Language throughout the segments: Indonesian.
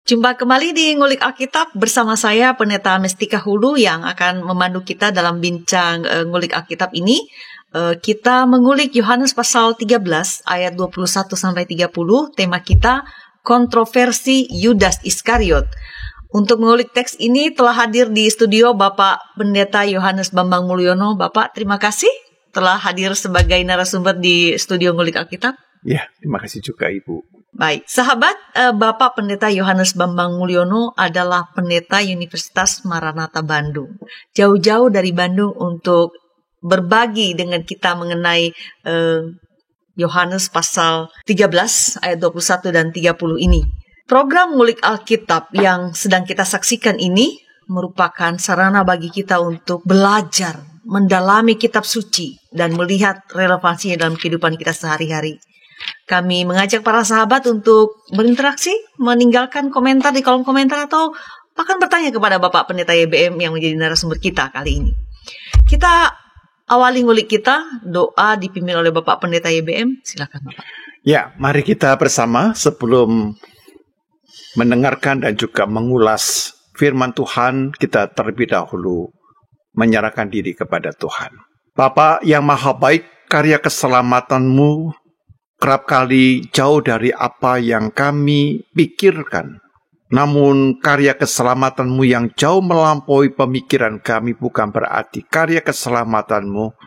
Jumpa kembali di Ngulik Alkitab bersama saya Pendeta Mestika Hulu yang akan memandu kita dalam bincang Ngulik Alkitab ini. Kita mengulik Yohanes pasal 13 ayat 21-30. Tema kita kontroversi Yudas Iskariot. Untuk mengulik teks ini telah hadir di studio Bapak Pendeta Yohanes Bambang Mulyono. Bapak, terima kasih telah hadir sebagai narasumber di studio Ngulik Alkitab. Ya, terima kasih juga Ibu. Baik, sahabat, Bapak Pendeta Yohanes Bambang Mulyono adalah pendeta Universitas Maranatha Bandung. Jauh-jauh dari Bandung untuk berbagi dengan kita mengenai Yohanes pasal 13 ayat 21 dan 30 ini. Program Ngulik Alkitab yang sedang kita saksikan ini merupakan sarana bagi kita untuk belajar, mendalami kitab suci, dan melihat relevansinya dalam kehidupan kita sehari-hari. Kami mengajak para sahabat untuk berinteraksi, meninggalkan komentar di kolom komentar, atau bahkan bertanya kepada Bapak Pendeta YBM yang menjadi narasumber kita kali ini. Kita awali ngulik kita, doa dipimpin oleh Bapak Pendeta YBM. Silakan Bapak. Ya, mari kita bersama sebelum mendengarkan dan juga mengulas firman Tuhan, kita terlebih dahulu menyerahkan diri kepada Tuhan. Bapa yang maha baik, karya keselamatanmu kerap kali jauh dari apa yang kami pikirkan. Namun karya keselamatanmu yang jauh melampaui pemikiran kami bukan berarti karya keselamatanmu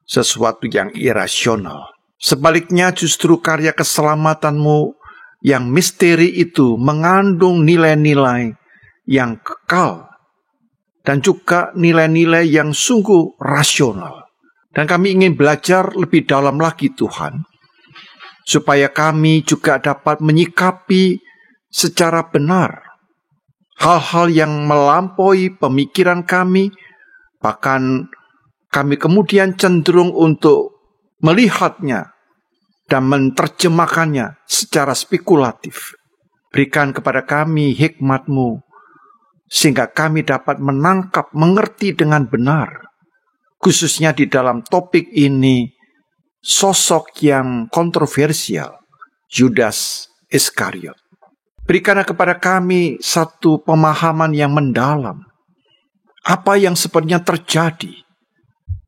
sesuatu yang irasional. Sebaliknya justru karya keselamatanmu yang misteri itu mengandung nilai-nilai yang kekal dan juga nilai-nilai yang sungguh rasional. Dan kami ingin belajar lebih dalam lagi Tuhan, supaya kami juga dapat menyikapi secara benar hal-hal yang melampaui pemikiran kami, bahkan kami kemudian cenderung untuk melihatnya dan menerjemahkannya secara spekulatif. Berikan kepada kami hikmat-Mu, sehingga kami dapat menangkap, mengerti dengan benar, khususnya di dalam topik ini, sosok yang kontroversial, Yudas Iskariot. Berikanlah kepada kami satu pemahaman yang mendalam, apa yang sebenarnya terjadi,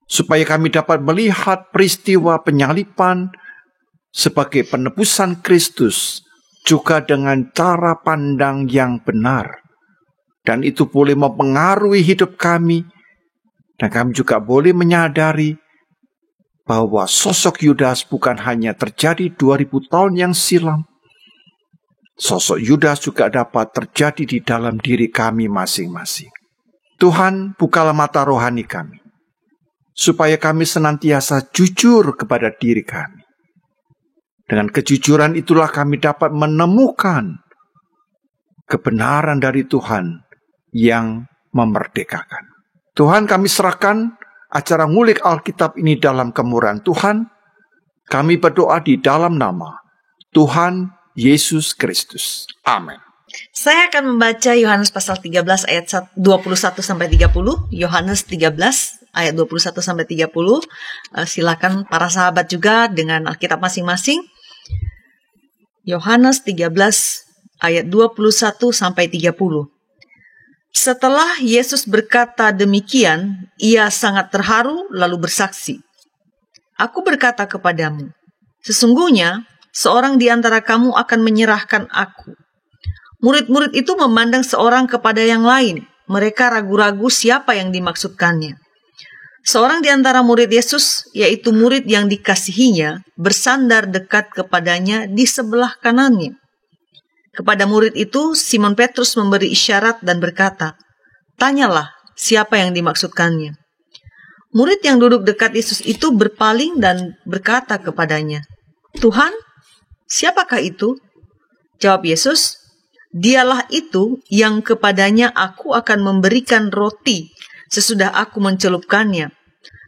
supaya kami dapat melihat peristiwa penyaliban sebagai penebusan Kristus, juga dengan cara pandang yang benar. Dan itu boleh mempengaruhi hidup kami, dan kami juga boleh menyadari bahwa sosok Yudas bukan hanya terjadi 2000 tahun yang silam. Sosok Yudas juga dapat terjadi di dalam diri kami masing-masing. Tuhan, bukalah mata rohani kami, supaya kami senantiasa jujur kepada diri kami. Dengan kejujuran itulah kami dapat menemukan kebenaran dari Tuhan yang memerdekakan. Tuhan, kami serahkan acara ngulik Alkitab ini dalam kemurahan Tuhan. Kami berdoa di dalam nama Tuhan Yesus Kristus. Amin. Saya akan membaca Yohanes pasal 13 ayat 21-30. Yohanes 13 ayat 21-30. Silakan para sahabat juga dengan Alkitab masing-masing. Yohanes 13 ayat 21-30. Setelah Yesus berkata demikian, ia sangat terharu lalu bersaksi, "Aku berkata kepadamu, sesungguhnya seorang di antara kamu akan menyerahkan aku." Murid-murid itu memandang seorang kepada yang lain. Mereka ragu-ragu siapa yang dimaksudkannya. Seorang di antara murid Yesus, yaitu murid yang dikasihinya, bersandar dekat kepadanya di sebelah kanannya. Kepada murid itu, Simon Petrus memberi isyarat dan berkata, "Tanyalah siapa yang dimaksudkannya." Murid yang duduk dekat Yesus itu berpaling dan berkata kepadanya, "Tuhan, siapakah itu?" Jawab Yesus, "Dialah itu yang kepadanya aku akan memberikan roti sesudah aku mencelupkannya."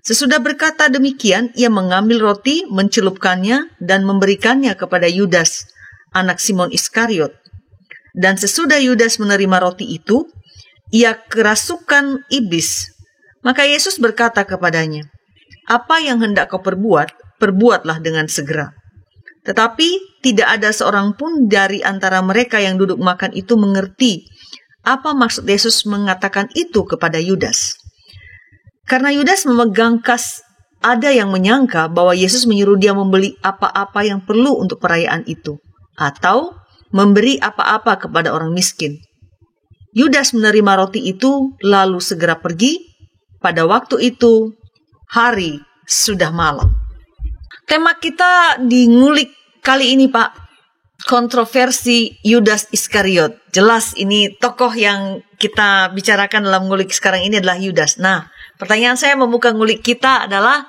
Sesudah berkata demikian, ia mengambil roti, mencelupkannya, dan memberikannya kepada Yudas, anak Simon Iskariot. Dan sesudah Yudas menerima roti itu, ia kerasukan iblis. Maka Yesus berkata kepadanya, "Apa yang hendak kau perbuat, perbuatlah dengan segera." Tetapi tidak ada seorang pun dari antara mereka yang duduk makan itu mengerti apa maksud Yesus mengatakan itu kepada Yudas. Karena Yudas memegang kas, ada yang menyangka bahwa Yesus menyuruh dia membeli apa-apa yang perlu untuk perayaan itu, atau memberi apa-apa kepada orang miskin. Yudas menerima roti itu lalu segera pergi. Pada waktu itu, hari sudah malam. Tema kita di ngulik kali ini, Pak, kontroversi Yudas Iskariot. Jelas ini tokoh yang kita bicarakan dalam ngulik sekarang ini adalah Yudas. Nah, pertanyaan saya membuka ngulik kita adalah,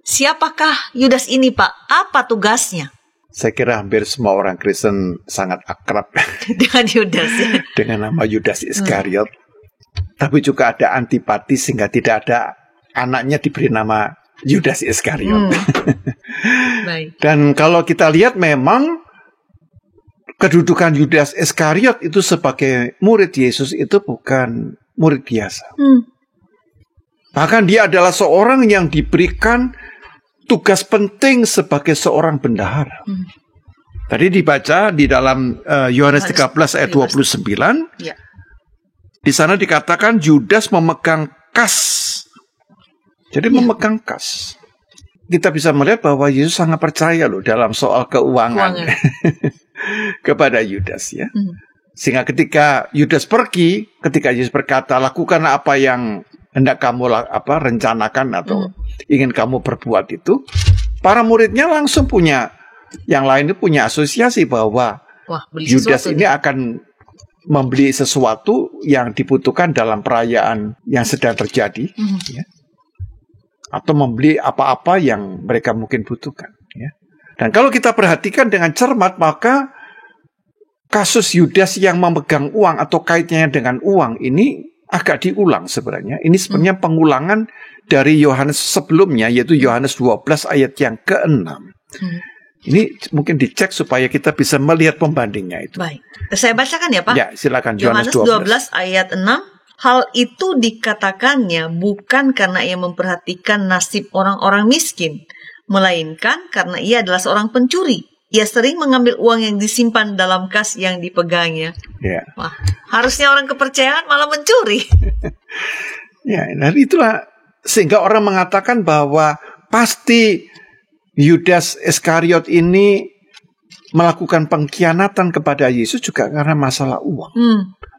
siapakah Yudas ini, Pak? Apa tugasnya? Saya kira hampir semua orang Kristen sangat akrab Dengan Yudas, ya? dengan nama Yudas Iskariot. Tapi juga ada antipati sehingga tidak ada anaknya diberi nama Yudas Iskariot. Baik. Dan kalau kita lihat memang kedudukan Yudas Iskariot itu sebagai murid Yesus itu bukan murid biasa. Bahkan dia adalah seorang yang diberikan tugas penting sebagai seorang bendahara. Tadi dibaca di dalam Yohanes 13 ayat 29. Ya. Di sana dikatakan Yudas memegang kas. Jadi memegang kas. Kita bisa melihat bahwa Yesus sangat percaya loh dalam soal keuangan. Kepada Yudas, ya. Sehingga ketika Yudas pergi, ketika Yesus berkata, lakukanlah apa yang hendak kamu rencanakan atau ingin kamu berbuat itu, para muridnya langsung punya, yang lain itu punya asosiasi bahwa Yudas ini akan membeli sesuatu yang dibutuhkan dalam perayaan yang sedang terjadi, ya. Atau membeli apa-apa yang mereka mungkin butuhkan, ya. Dan kalau kita perhatikan dengan cermat, maka kasus Yudas yang memegang uang atau kaitannya dengan uang ini agak diulang sebenarnya. Ini sebenarnya pengulangan dari Yohanes sebelumnya, yaitu Yohanes 12 ayat yang ke-6. Ini mungkin dicek supaya kita bisa melihat pembandingnya itu. Baik, saya bacakan ya, Pak. Ya, silakan. Yohanes 12 ayat 6. Hal itu dikatakannya bukan karena ia memperhatikan nasib orang-orang miskin, melainkan karena ia adalah seorang pencuri. Ia sering mengambil uang yang disimpan dalam kas yang dipegangnya. Ya. Wah, harusnya orang kepercayaan malah mencuri. Ya, dan itulah sehingga orang mengatakan bahwa pasti Yudas Iskariot ini melakukan pengkhianatan kepada Yesus juga karena masalah uang.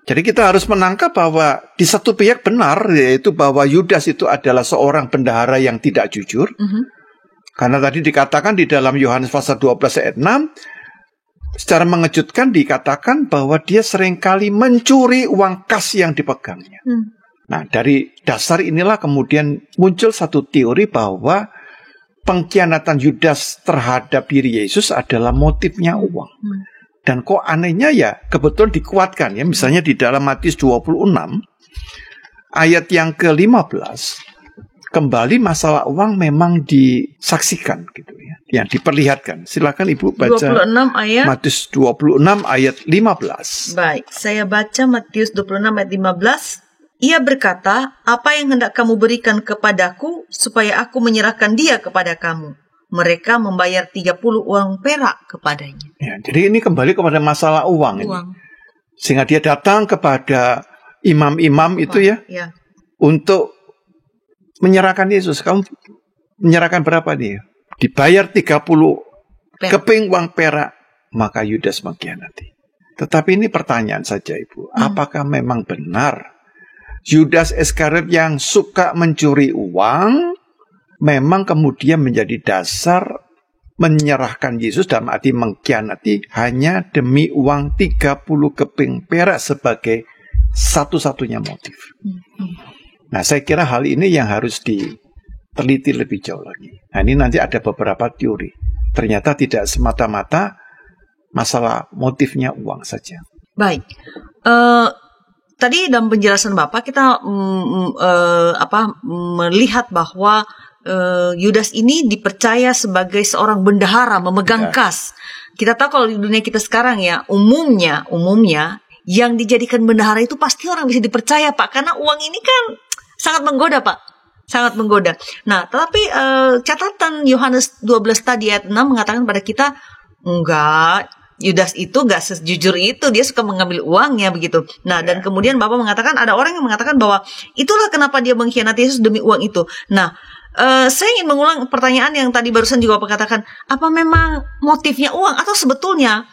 Jadi kita harus menangkap bahwa di satu pihak benar, yaitu bahwa Yudas itu adalah seorang bendahara yang tidak jujur. Karena tadi dikatakan di dalam Yohanes pasal 12 ayat 6, secara mengejutkan dikatakan bahwa dia seringkali mencuri uang kas yang dipegangnya. Nah, dari dasar inilah kemudian muncul satu teori bahwa pengkhianatan Yudas terhadap diri Yesus adalah motifnya uang. Dan kok anehnya ya, kebetulan dikuatkan ya, misalnya di dalam Matius 26 ayat yang ke-15, kembali masalah uang memang disaksikan gitu ya, yang diperlihatkan. Silakan Ibu baca 26 ayat Matius 26 ayat 15. Baik, saya baca Matius 26 ayat 15. Ia berkata, apa yang hendak kamu berikan kepadaku supaya aku menyerahkan dia kepada kamu? Mereka membayar 30 uang perak kepadanya. Ya, jadi ini kembali kepada masalah uang. Ini. Sehingga dia datang kepada imam-imam itu ya. Untuk menyerahkan Yesus. Kamu menyerahkan berapa dia? Dibayar 30 keping uang perak. Maka Yudas mengkhianati. Tetapi ini pertanyaan saja Ibu. Apakah memang benar Yudas Iskariot yang suka mencuri uang memang kemudian menjadi dasar menyerahkan Yesus dalam arti mengkhianati hanya demi uang 30 keping perak sebagai satu-satunya motif? Nah, saya kira hal ini yang harus diteliti lebih jauh lagi. Nah, ini nanti ada beberapa teori. Ternyata tidak semata-mata masalah motifnya uang saja. Baik. Tadi dalam penjelasan Bapak kita melihat bahwa Yudas ini dipercaya sebagai seorang bendahara memegang kas. Kita tahu kalau di dunia kita sekarang ya, umumnya yang dijadikan bendahara itu pasti orang bisa dipercaya, Pak, karena uang ini kan sangat menggoda, Pak. Sangat menggoda. Nah, tetapi catatan Yohanes 12 tadi ayat 6 mengatakan pada kita Enggak, Yudas itu enggak sejujur itu, dia suka mengambil uangnya begitu. Nah, dan kemudian Bapak mengatakan ada orang yang mengatakan bahwa itulah kenapa dia mengkhianati Yesus demi uang itu. Nah, saya ingin mengulang pertanyaan yang tadi barusan juga Bapak katakan, apa memang motifnya uang atau sebetulnya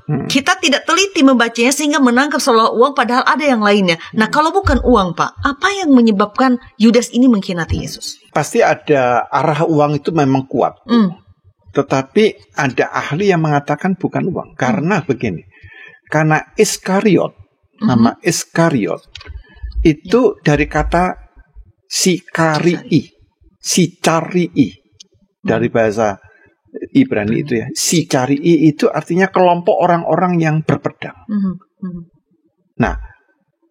kita tidak teliti membacanya sehingga menangkap seolah uang padahal ada yang lainnya. Nah, kalau bukan uang, Pak, apa yang menyebabkan Yudas ini mengkhianati Yesus? Pasti ada arah uang itu memang kuat. Tetapi ada ahli yang mengatakan bukan uang. Karena begini. Karena Iskariot, nama Iskariot, itu dari kata sikarii. Sicarii. Dari bahasa Ibrani itu ya. Sicarii itu artinya kelompok orang-orang yang berpedang. Nah,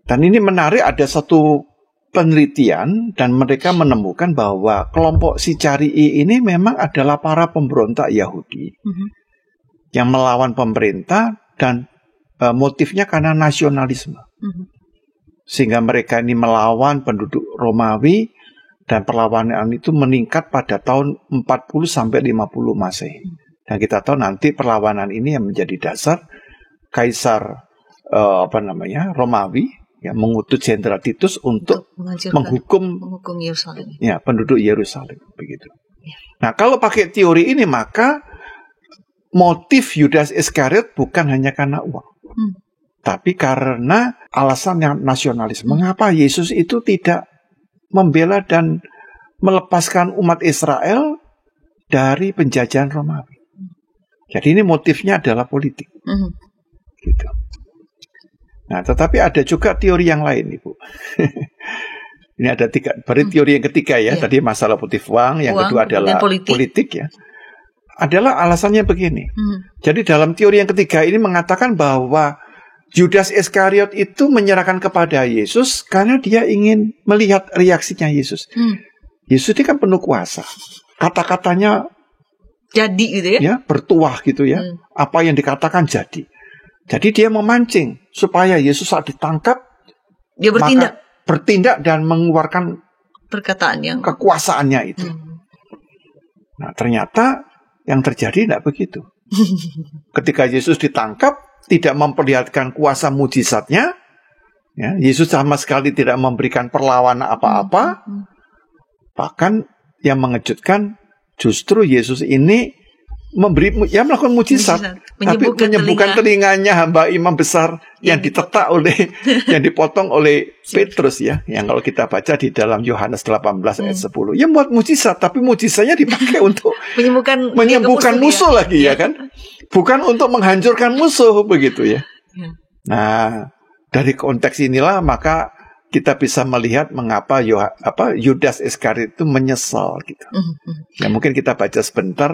dan ini menarik, ada satu penelitian dan mereka menemukan bahwa kelompok Sicarii ini memang adalah para pemberontak Yahudi yang melawan pemerintah dan motifnya karena nasionalisme. Sehingga mereka ini melawan penduduk Romawi dan perlawanan itu meningkat pada tahun 40 sampai 50 Masehi. Dan kita tahu nanti perlawanan ini yang menjadi dasar Kaisar Romawi yang mengutus Jenderal Titus untuk menghukum Yerusalem. Ya, penduduk Yerusalem begitu. Nah, kalau pakai teori ini maka motif Yudas Iskariot bukan hanya karena uang. Tapi karena alasan yang nasionalis. Mengapa Yesus itu tidak membela dan melepaskan umat Israel dari penjajahan Romawi? Jadi ini motifnya adalah politik. Gitu. Nah, tetapi ada juga teori yang lain, Ibu. Ini ada tiga, baru teori yang ketiga ya. Tadi masalah motif uang, yang kedua adalah politik ya. Adalah alasannya begini. Jadi dalam teori yang ketiga ini mengatakan bahwa Yudas Iskariot itu menyerahkan kepada Yesus karena dia ingin melihat reaksinya Yesus. Yesus ini kan penuh kuasa. Kata-katanya jadi gitu ya. Ya, bertuah gitu ya. Apa yang dikatakan jadi. Jadi dia memancing supaya Yesus saat ditangkap dia bertindak dan mengeluarkan perkataan yang kekuasaannya itu. Nah, ternyata yang terjadi tidak begitu. Ketika Yesus ditangkap, tidak memperlihatkan kuasa mujizatnya, ya, Yesus sama sekali tidak memberikan perlawanan apa-apa. Bahkan yang mengejutkan justru Yesus ini melakukan mujizat, tapi menyembuhkan telinganya hamba imam besar yang ditetak oleh, yang dipotong oleh Petrus ya, yang kalau kita baca di dalam Yohanes 18 ayat 10, ya buat mujizat, tapi mujizatnya dipakai untuk menyembuhkan musuh lagi ya kan, bukan untuk menghancurkan musuh begitu ya. Nah, dari konteks inilah maka kita bisa melihat mengapa Yudas Iskariot itu menyesal gitu. Ya, mungkin kita baca sebentar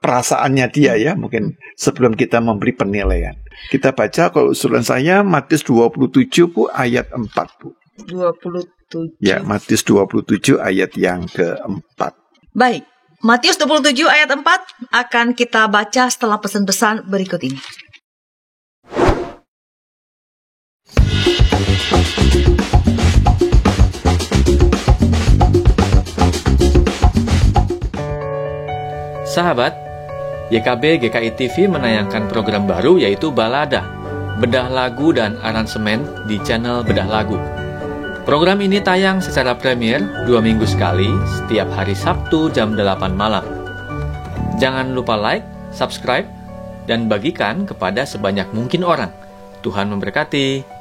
perasaannya dia ya, mungkin sebelum kita memberi penilaian. Kita baca kalau usulan saya Matius 27 Bu ayat 4 Bu. 27. Ya, Matius 27 ayat yang keempat. Baik, Matius 27 ayat 4 akan kita baca setelah pesan-pesan berikut ini. Sahabat, YKB GKI TV menayangkan program baru yaitu Balada, bedah lagu dan aransemen di channel Bedah Lagu. Program ini tayang secara premier 2 minggu sekali setiap hari Sabtu jam 8 malam. Jangan lupa like, subscribe, dan bagikan kepada sebanyak mungkin orang. Tuhan memberkati.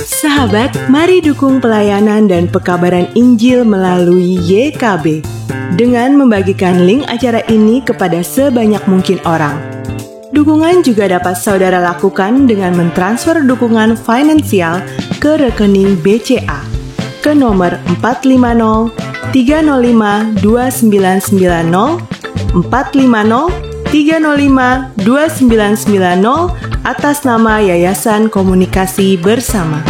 Sahabat, mari dukung pelayanan dan pekabaran Injil melalui YKB dengan membagikan link acara ini kepada sebanyak mungkin orang. Dukungan juga dapat saudara lakukan dengan mentransfer dukungan finansial ke rekening BCA ke nomor 450 305 2990 450 305 2990 atas nama Yayasan Komunikasi Bersama.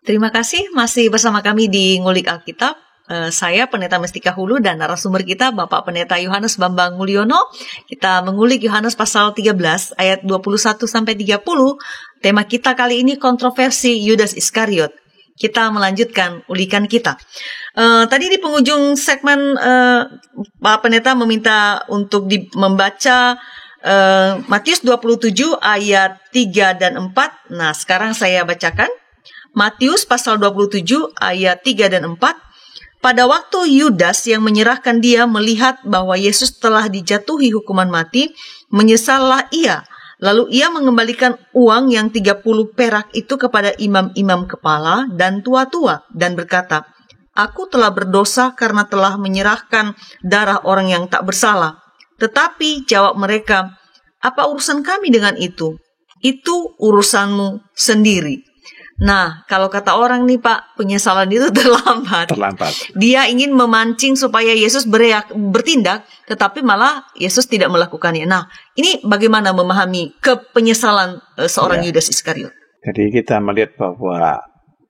Terima kasih masih bersama kami di Ngulik Alkitab. Saya Pendeta Mestika Hulu dan narasumber kita Bapak Pendeta Yohanes Bambang Mulyono. Kita mengulik Yohanes pasal 13 ayat 21 sampai 30. Tema kita kali ini kontroversi Yudas Iskariot. Kita melanjutkan ulikan kita. Tadi di penghujung segmen Pak Pendeta meminta untuk membaca Matius 27 ayat 3 dan 4. Nah, sekarang saya bacakan. Matius pasal 27 ayat 3 dan 4. Pada waktu Yudas yang menyerahkan dia melihat bahwa Yesus telah dijatuhi hukuman mati, menyesallah ia. Lalu ia mengembalikan uang yang 30 perak itu kepada imam-imam kepala dan tua-tua dan berkata, "Aku telah berdosa karena telah menyerahkan darah orang yang tak bersalah." Tetapi jawab mereka, "Apa urusan kami dengan itu? Itu urusanmu sendiri." Nah, kalau kata orang nih Pak, penyesalan itu terlambat. Dia ingin memancing supaya Yesus bertindak, tetapi malah Yesus tidak melakukannya. Nah, ini bagaimana memahami kepenyesalan seorang Yudas Iskariot? Jadi kita melihat bahwa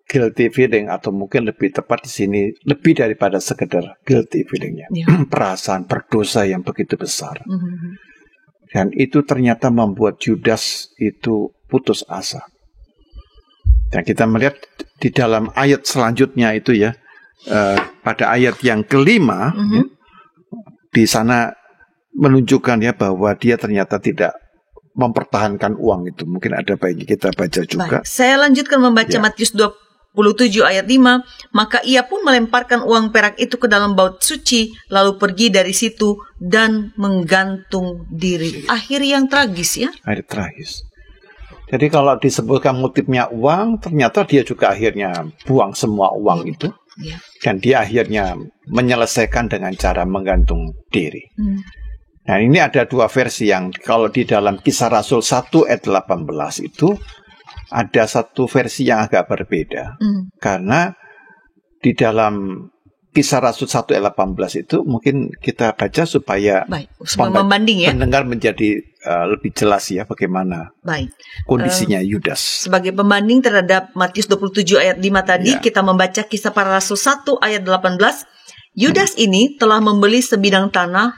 guilty feeling, atau mungkin lebih tepat di sini, lebih daripada sekedar guilty feelingnya. Perasaan berdosa yang begitu besar. Dan itu ternyata membuat Yudas itu putus asa. Dan kita melihat di dalam ayat selanjutnya itu ya, pada ayat yang kelima, ya, di sana menunjukkan ya bahwa dia ternyata tidak mempertahankan uang itu. Mungkin ada baiknya kita baca juga. Baik, saya lanjutkan membaca Matius 27 ayat 5. Maka ia pun melemparkan uang perak itu ke dalam baut suci, lalu pergi dari situ dan menggantung diri. Akhir yang tragis ya. Akhir tragis. Jadi kalau disebutkan motifnya uang, ternyata dia juga akhirnya buang semua uang itu. Dan dia akhirnya menyelesaikan dengan cara menggantung diri. Nah, ini ada dua versi yang kalau di dalam Kisah Rasul 1 ayat 18 itu ada satu versi yang agak berbeda. Karena di dalam Kisah Rasul 1 ayat 18 itu mungkin kita baca supaya membanding ya. Pendengar menjadi lebih jelas ya bagaimana kondisinya Yudas. Sebagai pembanding terhadap Matius 27 ayat 5 tadi, kita membaca Kisah Para Rasul 1 ayat 18. Yudas ini telah membeli sebidang tanah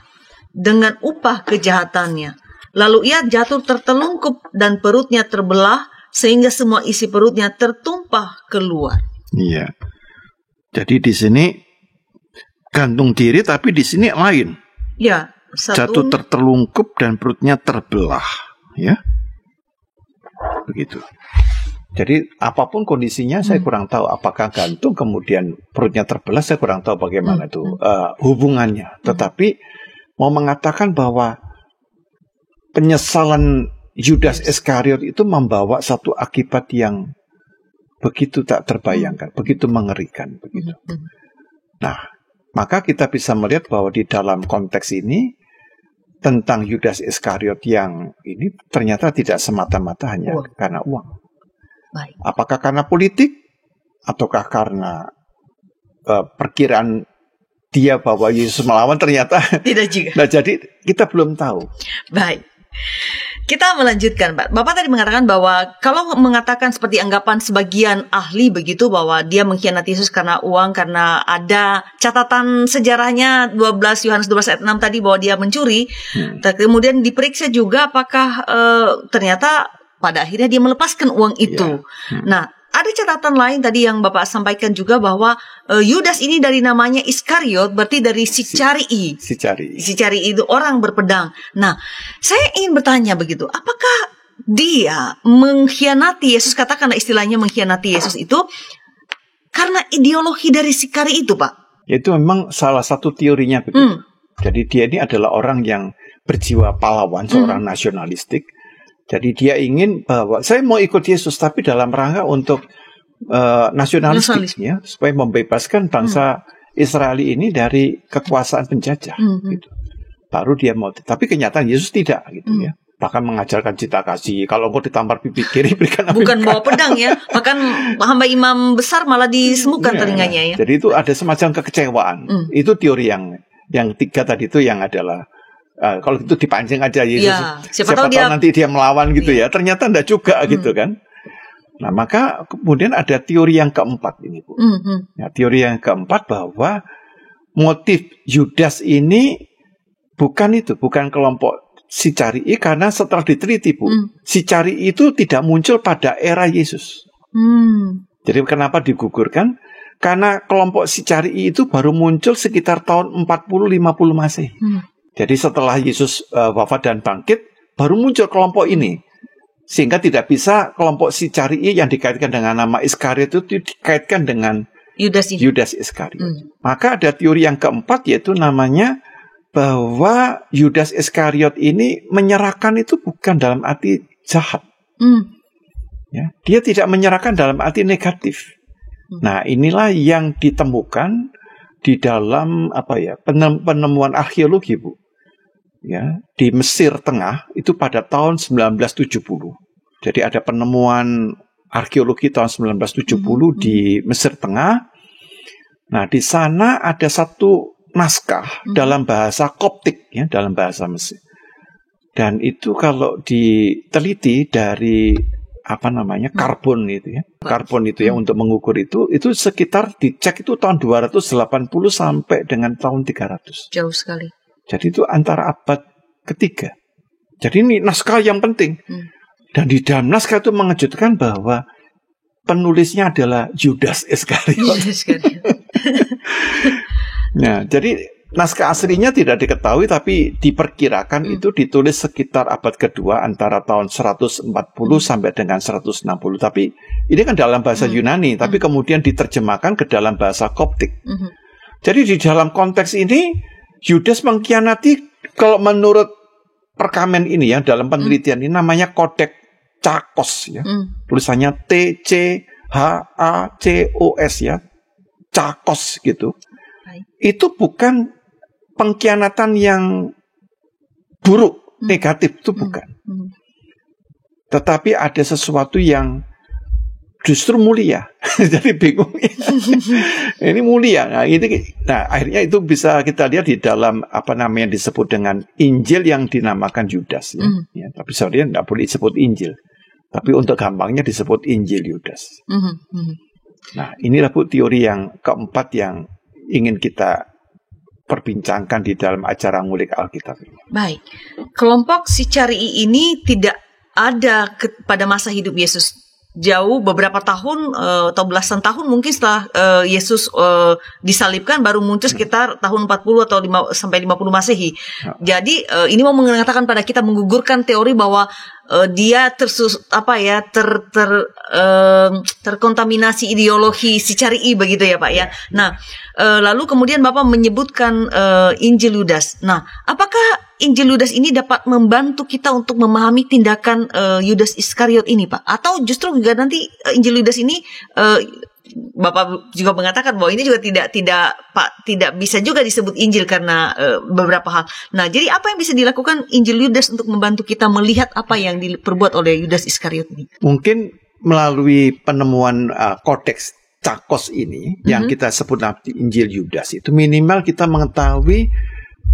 dengan upah kejahatannya. Lalu ia jatuh tertelungkup dan perutnya terbelah sehingga semua isi perutnya tertumpah keluar. Iya. Jadi di sini gantung diri, tapi di sini lain. Ya, jatuh tertelungkup dan perutnya terbelah, ya. Begitu. Jadi apapun kondisinya saya kurang tahu, apakah gantung kemudian perutnya terbelah, saya kurang tahu bagaimana itu hubungannya. Tetapi mau mengatakan bahwa penyesalan Yudas Iskariot itu membawa satu akibat yang begitu tak terbayangkan, begitu mengerikan, begitu. Nah, maka kita bisa melihat bahwa di dalam konteks ini tentang Yudas Iskariot yang ini ternyata tidak semata-mata hanya karena uang. Apakah karena politik ataukah karena perkiraan dia bahwa Yesus melawan, ternyata tidak juga. Nah, jadi kita belum tahu. Baik. Kita melanjutkan, Pak. Bapak tadi mengatakan bahwa kalau mengatakan seperti anggapan sebagian ahli begitu bahwa dia mengkhianati Yesus karena uang, karena ada catatan sejarahnya 12 Yohanes 12 ayat 6 tadi bahwa dia mencuri. Kemudian diperiksa juga apakah ternyata pada akhirnya dia melepaskan uang itu. Nah, ada catatan lain tadi yang Bapak sampaikan juga bahwa Yudas ini dari namanya Iskariot, berarti dari si Cari. Si Cari itu orang berpedang. Nah, saya ingin bertanya begitu, apakah dia mengkhianati Yesus, katakanlah istilahnya mengkhianati Yesus itu karena ideologi dari si Cari itu, Pak? Itu memang salah satu teorinya begitu. Jadi dia ini adalah orang yang berjiwa pahlawan, seorang nasionalistik. Jadi dia ingin bahwa saya mau ikut Yesus, tapi dalam rangka untuk nasionalistiknya, supaya membebaskan bangsa Israel ini dari kekuasaan penjajah. Gitu. Baru dia mau. Tapi kenyataan Yesus tidak, gitu ya. Bahkan mengajarkan cinta kasih. Kalau engkau ditampar pipi kiri, berikan bukan bawa pedang ya. Bahkan hamba imam besar malah disembuhkan telinganya ya. Jadi itu ada semacam kekecewaan. Itu teori yang tiga tadi itu yang adalah kalau itu dipancing aja Yesus. Ya, siapa tahu nanti dia melawan gitu ya. Ternyata enggak juga gitu kan. Nah, maka kemudian ada teori yang keempat ini, Bu. Ya, teori yang keempat bahwa motif Yudas ini bukan kelompok si Cari'i, karena setelah diteliti, Bu, si Cari'i itu tidak muncul pada era Yesus. Jadi kenapa digugurkan? Karena kelompok si Cari'i itu baru muncul sekitar tahun 40-50 Masehi. Jadi setelah Yesus wafat dan bangkit, baru muncul kelompok ini. Sehingga tidak bisa kelompok si Cari'i yang dikaitkan dengan nama Iskariot itu dikaitkan dengan Yudas Iskariot. Maka ada teori yang keempat, yaitu namanya bahwa Yudas Iskariot ini menyerahkan itu bukan dalam arti jahat. Ya, dia tidak menyerahkan dalam arti negatif. Nah, inilah yang ditemukan di dalam penemuan arkeologi, Bu. Ya, di Mesir Tengah itu pada tahun 1970. Jadi ada penemuan arkeologi tahun 1970 di Mesir Tengah. Nah, di sana ada satu naskah dalam bahasa Koptik, ya, dalam bahasa Mesir. Dan itu kalau diteliti dari karbon itu ya. Karbon itu ya untuk mengukur itu sekitar dicek itu tahun 280 sampai dengan tahun 300. Jauh sekali. Jadi itu antara abad ketiga. Jadi ini naskah yang penting. Dan di dalam naskah itu mengejutkan bahwa penulisnya adalah Yudas Iskariot. Nah, jadi naskah aslinya tidak diketahui, tapi diperkirakan itu ditulis sekitar abad kedua antara tahun 140 sampai dengan 160. Tapi ini kan dalam bahasa Yunani, tapi kemudian diterjemahkan ke dalam bahasa Koptik. Jadi di dalam konteks ini Yudas mengkhianati, kalau menurut perkamen ini ya, dalam penelitian ini namanya kodek Chakos ya. Tulisannya TCHACOS ya. Chakos gitu. Itu bukan pengkhianatan yang buruk, negatif, itu bukan. Tetapi ada sesuatu yang justru mulia. Jadi bingung. Ini mulia. Nah, akhirnya itu bisa kita lihat di dalam yang disebut dengan Injil yang dinamakan Yudas. Ya, tapi sebenarnya tidak boleh disebut Injil. Tapi untuk gampangnya disebut Injil Yudas. Nah, inilah, Bu, teori yang keempat yang ingin kita perbincangkan di dalam acara ngulik Alkitab. Baik, kelompok si Cari'i ini tidak ada pada masa hidup Yesus. Jauh beberapa tahun atau belasan tahun mungkin setelah Yesus disalibkan, baru muncul sekitar tahun 40 atau sampai 50 Masehi. Jadi ini mau mengatakan pada kita, menggugurkan teori bahwa dia terkontaminasi ideologi si Cari'i begitu ya, Pak ya. Nah, lalu kemudian Bapak menyebutkan Injil Yudas. Nah, apakah Injil Yudas ini dapat membantu kita untuk memahami tindakan Yudas Iskariot ini, Pak? Atau justru juga nanti Injil Yudas ini Bapak juga mengatakan bahwa ini juga tidak bisa juga disebut Injil karena beberapa hal. Nah, jadi apa yang bisa dilakukan Injil Yudas untuk membantu kita melihat apa yang diperbuat oleh Yudas Iskariot ini? Mungkin melalui penemuan kodeks Chakos ini yang kita sebut Injil Yudas, itu minimal kita mengetahui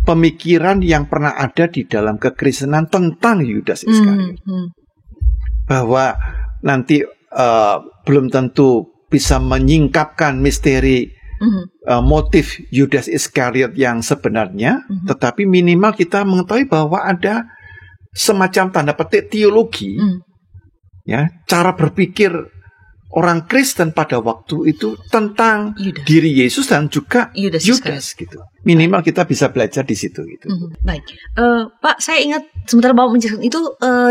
pemikiran yang pernah ada di dalam kekristenan tentang Yudas Iskariot. Bahwa nanti belum tentu bisa menyingkapkan misteri motif Yudas Iskariot yang sebenarnya, tetapi minimal kita mengetahui bahwa ada semacam tanda petik teologi, ya, cara berpikir orang Kristen pada waktu itu tentang Yudas. diri Yesus dan juga Yudas gitu. Minimal kita bisa belajar di situ gitu. Baik, Pak, saya ingat sementara Bapak menjelaskan itu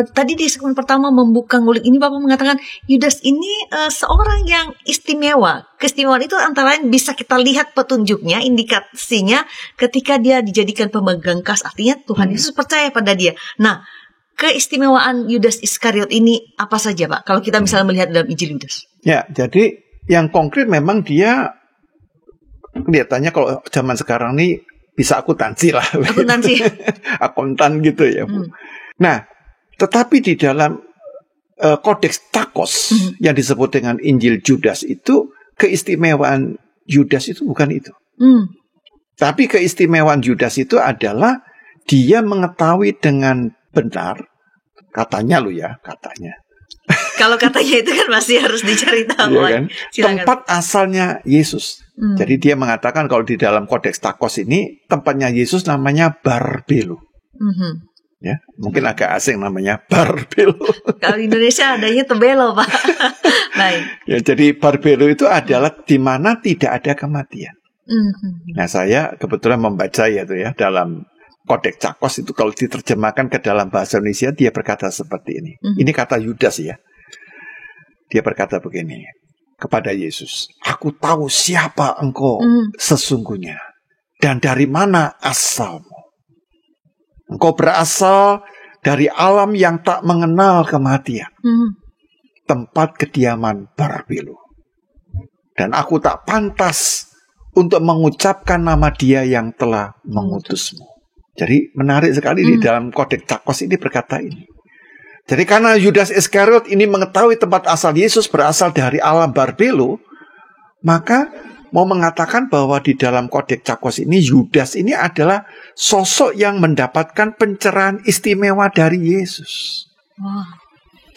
tadi di segmen pertama membuka ngulik ini Bapak mengatakan Yudas ini seorang yang istimewa. Keistimewaan itu antara lain bisa kita lihat petunjuknya, indikasinya ketika dia dijadikan pemegang kas, artinya Tuhan Yesus percaya pada dia. Nah, keistimewaan Yudas Iskariot ini apa saja, Pak? Kalau kita misalnya melihat dalam Injil Yudas. Ya, jadi yang konkret memang dia kelihatannya kalau zaman sekarang ini bisa akuntansi lah. Akuntansi. Akuntan gitu ya, Bu. Nah, tetapi di dalam kodeks Takos yang disebut dengan Injil Yudas itu, keistimewaan Yudas itu bukan itu. Tapi keistimewaan Yudas itu adalah dia mengetahui dengan benar, katanya katanya. Kalau katanya itu kan masih harus dicari tahu. Iya kan? Tempat asalnya Yesus. Jadi dia mengatakan kalau di dalam kodeks Takos ini tempatnya Yesus namanya Barbelo. Ya, mungkin agak asing namanya Barbelo. Kalau di Indonesia adanya Tebelo, Pak. Baik. Ya, jadi Barbelo itu adalah di mana tidak ada kematian. Nah, saya kebetulan membaca dalam kodeks Takos itu kalau diterjemahkan ke dalam bahasa Indonesia dia berkata seperti ini. Ini kata Yudas ya. Dia berkata begini kepada Yesus, "Aku tahu siapa engkau sesungguhnya dan dari mana asalmu. Engkau berasal dari alam yang tak mengenal kematian, tempat kediaman Barbelo. Dan aku tak pantas untuk mengucapkan nama dia yang telah mengutusmu." Jadi menarik sekali di dalam kodeks Takos ini berkata ini. Jadi karena Yudas Iskariot ini mengetahui tempat asal Yesus berasal dari alam Barbelo, maka mau mengatakan bahwa di dalam kodeks Takos ini Yudas ini adalah sosok yang mendapatkan pencerahan istimewa dari Yesus.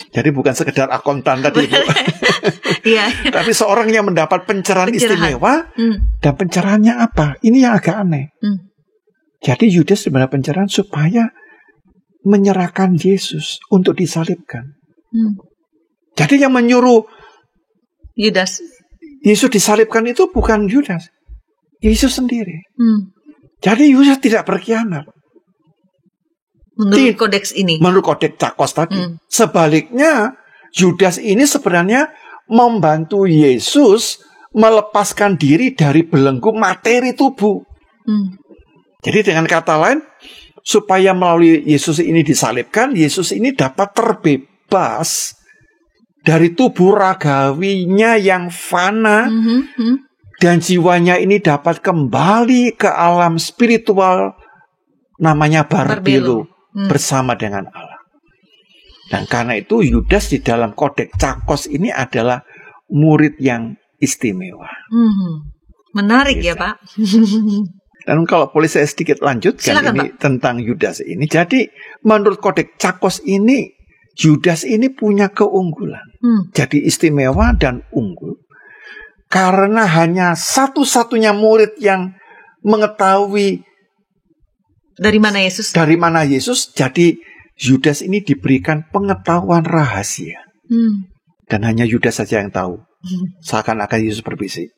Jadi bukan sekedar akuntan tadi, Bu. Tapi seorang yang mendapat pencerahan istimewa. Dan pencerahannya apa? Ini yang agak aneh. Jadi Yudas sebenarnya pencerahan supaya menyerahkan Yesus untuk disalibkan. Jadi yang menyuruh Yudas Yesus disalibkan itu bukan Yudas, Yesus sendiri. Jadi Yudas tidak berkhianat. Menurut kodeks ini. Menurut kodeks Takos tadi. Sebaliknya Yudas ini sebenarnya membantu Yesus melepaskan diri dari belenggu materi tubuh. Jadi dengan kata lain, supaya melalui Yesus ini disalibkan, Yesus ini dapat terbebas dari tubuh ragawinya yang fana, dan jiwanya ini dapat kembali ke alam spiritual namanya Barbelo bersama dengan Allah. Dan karena itu Yudas di dalam kodeks Takos ini adalah murid yang istimewa. Menarik ya, Pak. Dan kalau boleh saya sedikit lanjutkan. Silakan, ini Pak. Tentang Yudas ini. Jadi menurut kodeks Takos ini Yudas ini punya keunggulan. Jadi istimewa dan unggul. Karena hanya satu-satunya murid yang mengetahui dari mana Yesus. Jadi Yudas ini diberikan pengetahuan rahasia. Dan hanya Yudas saja yang tahu. Seakan-akan Yesus berbisik,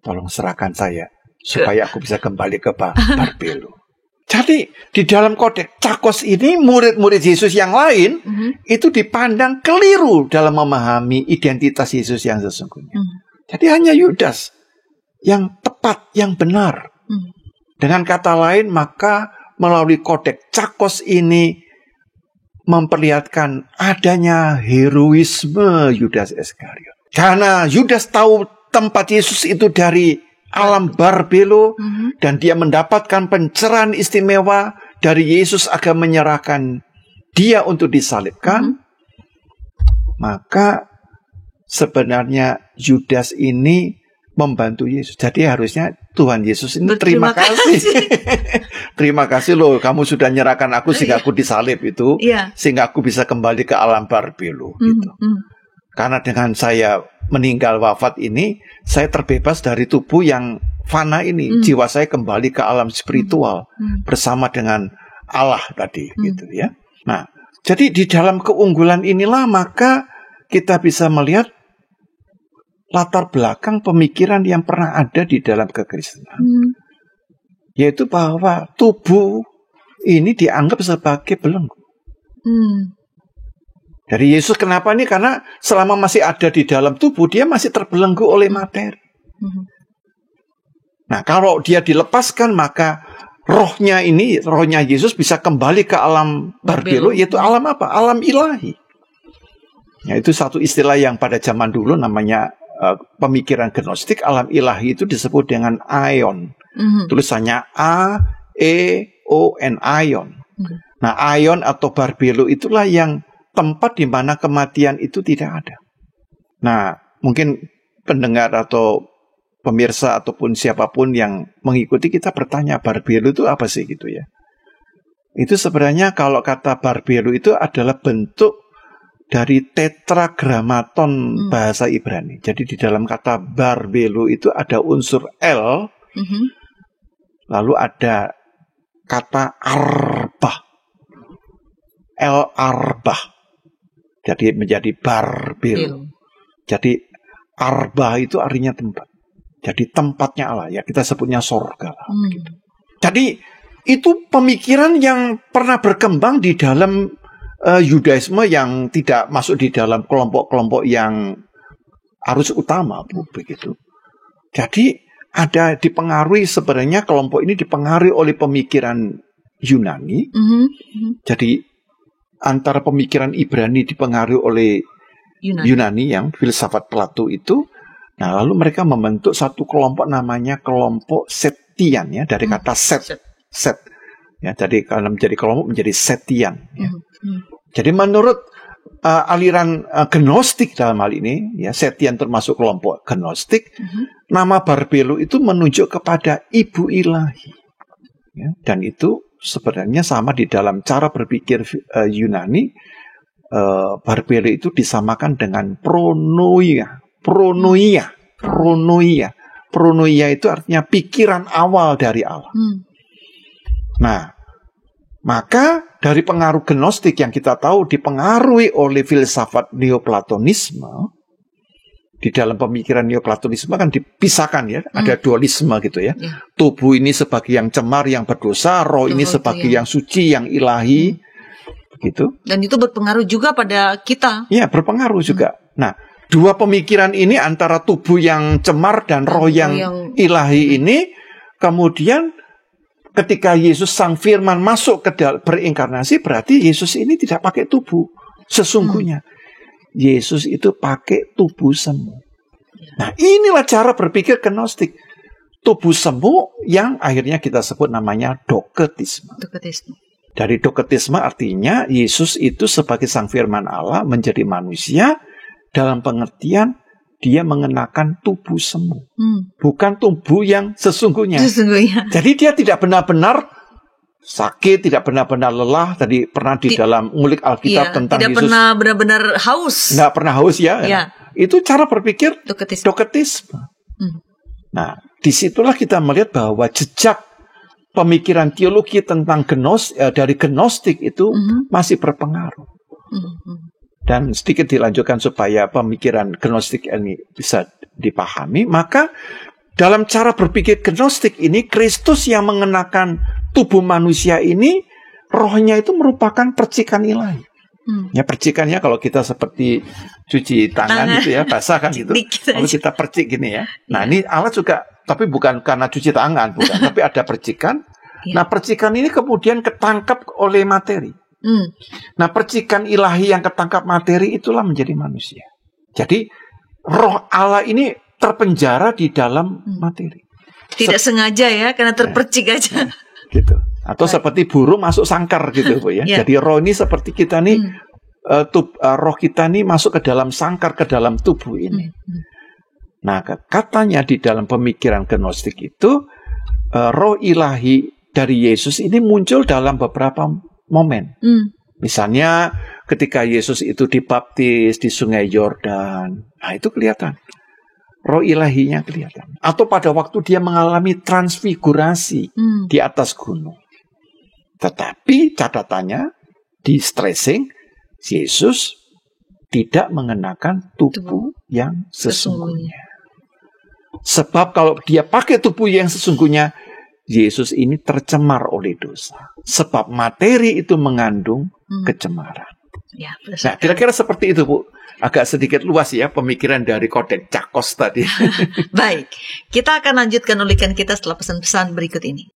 "Tolong serahkan saya supaya aku bisa kembali ke Barbelo." Jadi di dalam kodeks Takos ini murid-murid Yesus yang lain itu dipandang keliru dalam memahami identitas Yesus yang sesungguhnya. Jadi hanya Yudas yang tepat, yang benar. Dengan kata lain, maka melalui kodeks Takos ini memperlihatkan adanya heroisme Yudas Iskariot. Karena Yudas tahu tempat Yesus itu dari alam Barbelo, dan dia mendapatkan pencerahan istimewa dari Yesus agar menyerahkan dia untuk disalibkan, maka sebenarnya Yudas ini membantu Yesus. Jadi harusnya Tuhan Yesus ini terima kasih. Terima kasih loh, kamu sudah nyerahkan aku sehingga aku disalib itu, sehingga aku bisa kembali ke alam Barbelo gitu. Karena dengan saya meninggal wafat ini, saya terbebas dari tubuh yang fana ini. Jiwa saya kembali ke alam spiritual bersama dengan Allah tadi gitu ya. Nah, jadi di dalam keunggulan inilah maka kita bisa melihat latar belakang pemikiran yang pernah ada di dalam kekristenan. Yaitu bahwa tubuh ini dianggap sebagai belenggu. Dari Yesus kenapa nih? Karena selama masih ada di dalam tubuh, dia masih terbelenggu oleh materi. Nah, kalau dia dilepaskan, maka rohnya Yesus bisa kembali ke alam Barbelo, yaitu alam apa? Alam ilahi. Ya, itu satu istilah yang pada zaman dulu namanya pemikiran gnostik. Alam ilahi itu disebut dengan aion. Tulisannya A-E-O-N, aion. Nah, aion atau Barbelo itulah yang tempat di mana kematian itu tidak ada. Nah, mungkin pendengar atau pemirsa ataupun siapapun yang mengikuti kita bertanya, Barbelo itu apa sih gitu ya? Itu sebenarnya kalau kata Barbelo itu adalah bentuk dari tetragramaton bahasa Ibrani. Jadi di dalam kata Barbelo itu ada unsur L, lalu ada kata arbah, L arbah. Jadi menjadi Barbelo. Jadi arbah itu artinya tempat. Jadi tempatnya Allah, ya kita sebutnya sorga. Gitu. Jadi itu pemikiran yang pernah berkembang di dalam Yudaisme yang tidak masuk di dalam kelompok-kelompok yang arus utama, begitu. Jadi ada dipengaruhi, sebenarnya kelompok ini dipengaruhi oleh pemikiran Yunani. Jadi antara pemikiran Ibrani dipengaruhi oleh Yunani yang filsafat Plato itu. Nah, lalu mereka membentuk satu kelompok namanya kelompok Setian, ya, dari kata set. Ya, jadi kalau menjadi kelompok menjadi Setian. Ya. Jadi menurut aliran Gnostik dalam hal ini, ya, Setian termasuk kelompok Gnostik. Nama Barbelo itu menunjuk kepada ibu ilahi. Ya, dan itu sebenarnya sama di dalam cara berpikir Yunani. Barbelo itu disamakan dengan pronoia. Pronoia itu artinya pikiran awal dari Allah. Nah, maka dari pengaruh Gnostik yang kita tahu dipengaruhi oleh filsafat Neoplatonisme. Di dalam pemikiran Neoplatonisme kan dipisahkan, ya, ada dualisme gitu ya. Tubuh ini sebagai yang cemar, yang berdosa, roh ini sebagai yang suci, yang ilahi, begitu. Dan itu berpengaruh juga pada kita. Ya, berpengaruh juga. Nah, dua pemikiran ini antara tubuh yang cemar dan roh yang ilahi ini, kemudian ketika Yesus Sang Firman masuk ke dalam berinkarnasi, berarti Yesus ini tidak pakai tubuh sesungguhnya. Yesus itu pakai tubuh semu. Nah, inilah cara berpikir Gnostik. Tubuh semu yang akhirnya kita sebut namanya doketisme. Dari doketisme artinya Yesus itu sebagai Sang Firman Allah menjadi manusia dalam pengertian dia mengenakan tubuh semu. Bukan tubuh yang sesungguhnya. Jadi dia tidak benar-benar sakit, tidak benar-benar lelah. Tadi pernah di dalam ngulik Alkitab tentang tidak Yesus. Tidak pernah benar-benar haus. Tidak pernah haus, ya. Itu cara berpikir doketisme. Nah, disitulah kita melihat bahwa jejak pemikiran teologi tentang dari Gnostik itu masih berpengaruh. Dan sedikit dilanjutkan supaya pemikiran Gnostik ini bisa dipahami. Maka dalam cara berpikir Gnostik ini, Kristus yang mengenakan tubuh manusia ini, rohnya itu merupakan percikan ilahi. Ya, percikannya kalau kita seperti cuci tangan gitu ya, basah kan gitu. Kalau kita percik gini ya. Nah, ini Allah juga, tapi bukan karena cuci tangan, bukan, tapi ada percikan. Nah, percikan ini kemudian ketangkap oleh materi. Nah, percikan ilahi yang ketangkap materi itulah menjadi manusia. Jadi, roh Allah ini terpenjara di dalam materi. Tidak sengaja ya, karena terpercik aja. Gitu. Atau seperti burung masuk sangkar gitu, Bu, ya. Jadi roh ini seperti kita nih, roh kita nih masuk ke dalam sangkar, ke dalam tubuh ini. Nah, katanya di dalam pemikiran Gnostik itu, roh ilahi dari Yesus ini muncul dalam beberapa momen. Misalnya ketika Yesus itu dibaptis di Sungai Yordan, nah itu kelihatan. Roh ilahinya kelihatan. Atau pada waktu dia mengalami transfigurasi di atas gunung. Tetapi catatannya di stressing, Yesus tidak mengenakan tubuh yang sesungguhnya. Sebab kalau dia pakai tubuh yang sesungguhnya, Yesus ini tercemar oleh dosa. Sebab materi itu mengandung kecemaran. Ya, nah, kira-kira seperti itu, Bu. Agak sedikit luas ya pemikiran dari Kodeks Cakos tadi. Baik, kita akan lanjutkan ulikan kita setelah pesan-pesan berikut ini.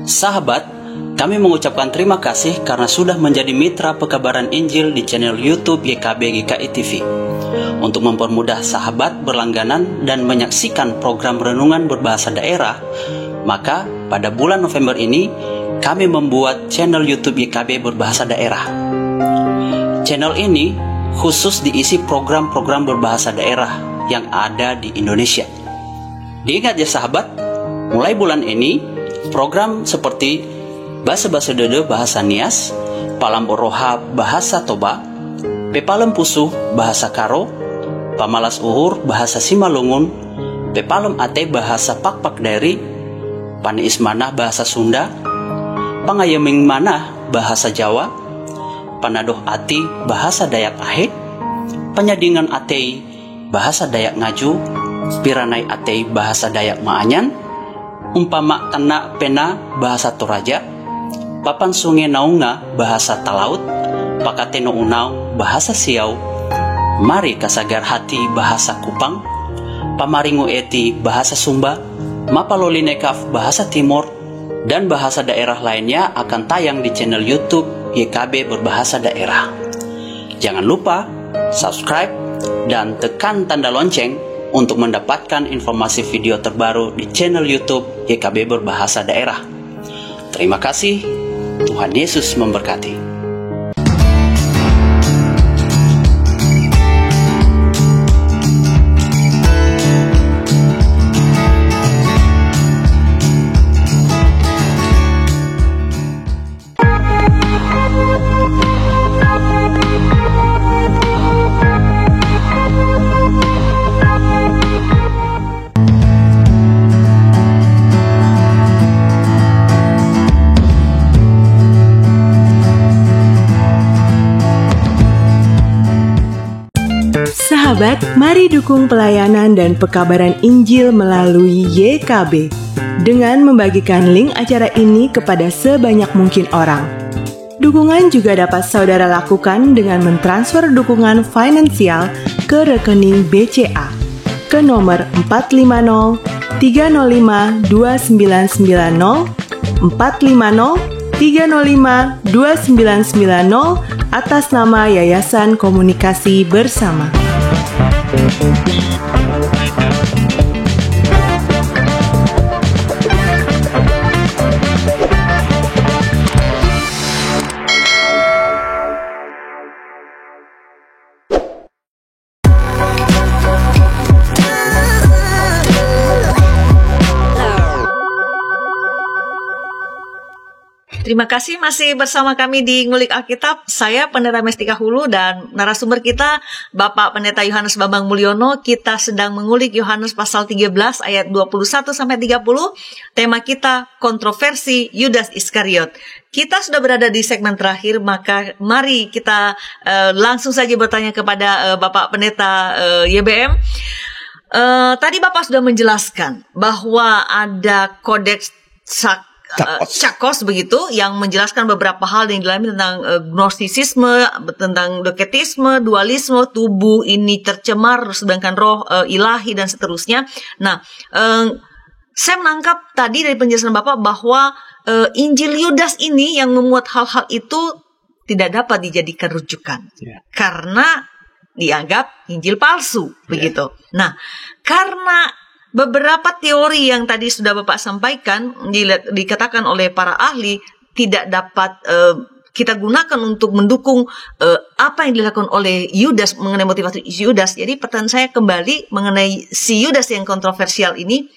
Sahabat, kami mengucapkan terima kasih karena sudah menjadi mitra pekabaran Injil di channel YouTube YKB GKI TV. Untuk mempermudah sahabat berlangganan dan menyaksikan program renungan berbahasa daerah, maka pada bulan November ini kami membuat channel YouTube YKB berbahasa daerah. Channel ini khusus diisi program-program berbahasa daerah yang ada di Indonesia. Diingat ya sahabat, mulai bulan ini program seperti Basa-Basa Dede bahasa Nias, Palam Oroha bahasa Toba, Pepalem Pusuh bahasa Karo, Pamalas Uhur bahasa Simalungun, Pepalem Ate bahasa Pakpak Daeri, Paniis Manah bahasa Sunda, Pangayeming Manah bahasa Jawa, Panadoh Ati bahasa Dayak Ahe, Penyadingan Atei bahasa Dayak Ngaju, Piranai Atei bahasa Dayak Maanyan, Umpama Kena Pena bahasa Toraja, Papan Sungai Naunga bahasa Talaut, Pakateno Unau bahasa Siau, Mari Kasagar Hati bahasa Kupang, Pamaringo Eti bahasa Sumba, Mapalolinekaf bahasa Timur, dan bahasa daerah lainnya akan tayang di channel YouTube YKB berbahasa daerah. Jangan lupa subscribe dan tekan tanda lonceng untuk mendapatkan informasi video terbaru di channel YouTube YKB berbahasa daerah. Terima kasih, Tuhan Yesus memberkati. Sahabat, mari dukung pelayanan dan pekabaran Injil melalui YKB dengan membagikan link acara ini kepada sebanyak mungkin orang. Dukungan juga dapat saudara lakukan dengan mentransfer dukungan finansial ke rekening BCA ke nomor 450 305 2990 450 305 2990 atas nama Yayasan Komunikasi Bersama. Terima kasih masih bersama kami di Ngulik Alkitab. Saya Pendeta Mestika Hulu dan narasumber kita Bapak Pendeta Yohanes Bambang Mulyono. Kita sedang mengulik Yohanes pasal 13 ayat 21 sampai 30. Tema kita kontroversi Yudas Iskariot. Kita sudah berada di segmen terakhir, maka mari kita langsung saja bertanya kepada Bapak Pendeta YBM. Tadi Bapak sudah menjelaskan bahwa ada kodeks Cakos begitu yang menjelaskan beberapa hal yang dialami tentang gnostisisme, tentang doketisme, dualisme, tubuh ini tercemar sedangkan roh ilahi dan seterusnya. Nah, saya menangkap tadi dari penjelasan Bapak bahwa Injil Yudas ini yang memuat hal-hal itu tidak dapat dijadikan rujukan karena dianggap Injil palsu begitu. Nah, karena beberapa teori yang tadi sudah Bapak sampaikan dikatakan oleh para ahli tidak dapat kita gunakan untuk mendukung apa yang dilakukan oleh Yudas mengenai motivasi Yudas. Jadi pertanyaan saya kembali mengenai si Yudas yang kontroversial ini.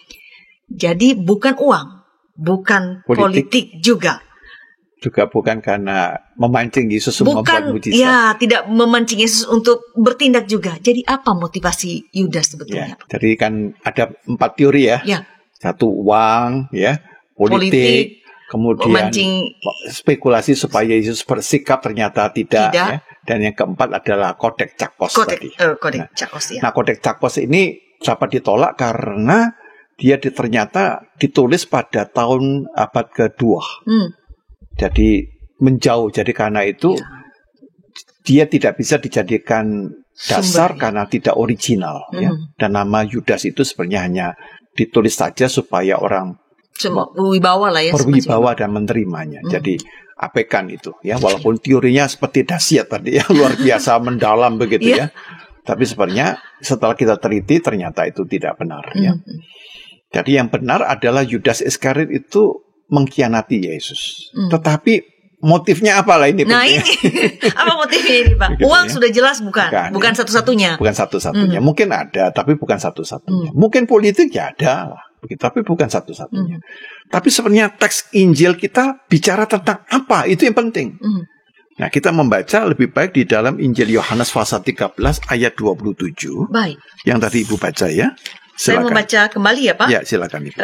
Jadi bukan uang, bukan politik juga. Juga bukan karena memancing Yesus membuat mujizat. Ya, tidak memancing Yesus untuk bertindak juga. Jadi apa motivasi Yudas sebetulnya? Ya, jadi kan ada 4 teori ya. Satu uang, ya, politik, kemudian memancing spekulasi supaya Yesus bersikap ternyata tidak. Ya. Dan yang keempat adalah kodek Cakos tadi. Kodek Cakos, ya. Nah, kodek Cakos ini dapat ditolak karena dia ternyata ditulis pada tahun abad kedua. Jadi menjauh. Jadi karena itu dia tidak bisa dijadikan dasar karena tidak original. Ya. Dan nama Yudas itu sebenarnya hanya ditulis saja supaya orang berwibawa lah ya. Berwibawa dan menerimanya. Jadi abaikan itu ya, walaupun teorinya seperti dahsyat tadi ya, luar biasa mendalam begitu ya. Tapi sebenarnya setelah kita teliti ternyata itu tidak benar ya. Jadi yang benar adalah Yudas Iskariot itu mengkhianati Yesus. Tetapi motifnya apalah ini? Nah ini apa motifnya ini, Pak? Begitu, uang ya? sudah jelas bukan satu-satunya. Bukan satu-satunya. Mungkin ada, tapi bukan satu-satunya. Mungkin politik ya ada lah. Begitu, tapi bukan satu-satunya. Tapi sebenarnya teks Injil kita bicara tentang apa? Itu yang penting. Nah, kita membaca lebih baik di dalam Injil Yohanes pasal 13 ayat 27. Baik. Yang tadi Ibu baca ya. Silakan. Saya membaca kembali ya, Pak. Ya, silakan Ibu.